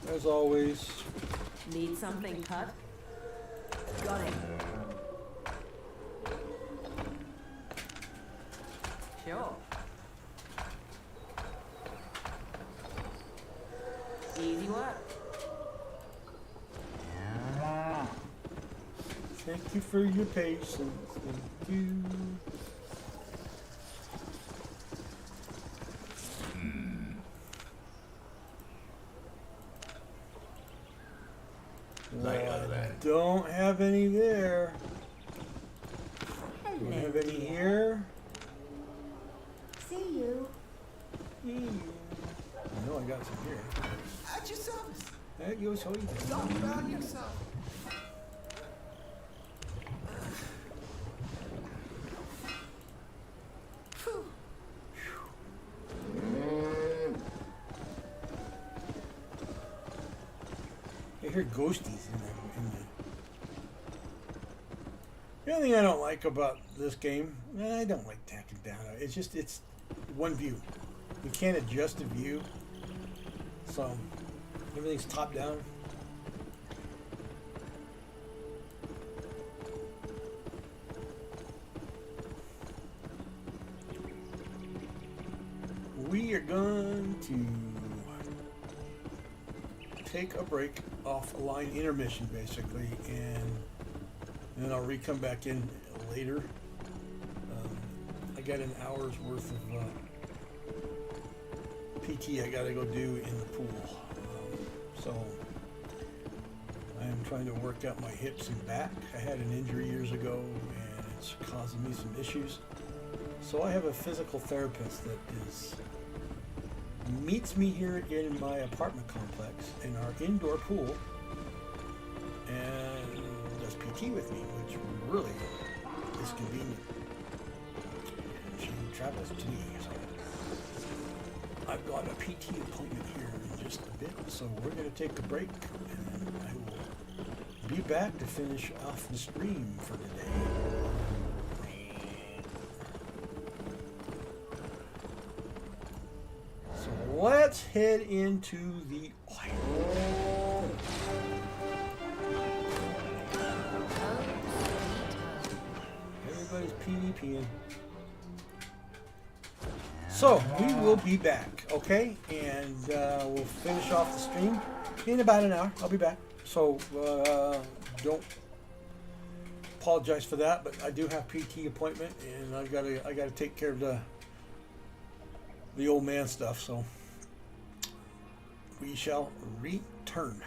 As always. Need something cut? Got it. Sure. Easy work. Thank you for your patience. Thank you. Later then. Don't have any there. Don't have any here. See you. I know I got some here. At your service. That goes how you Talk about yourself. I hear ghosties in there. The only thing I don't like about this game, I don't like tacking down. It's one view. You can't adjust the view, so everything's top down. We are going to take a break off a line intermission, basically, and then I'll come back in later. I got an hour's worth of PT I gotta go do in the pool. So I am trying to work out my hips and back. I had an injury years ago and it's causing me some issues. So I have a physical therapist that meets me here in my apartment complex in our indoor pool and does PT with me, which really is convenient. She travels to me, so I've got a PT appointment here in just a bit, so we're going to take a break and I will be back to finish off the stream for today. So let's head into the oil. Everybody's PvPing. So we will be back, okay? And we'll finish off the stream in about an hour. I'll be back. So don't apologize for that, but I do have PT appointment, and I gotta take care of the old man stuff. So we shall return.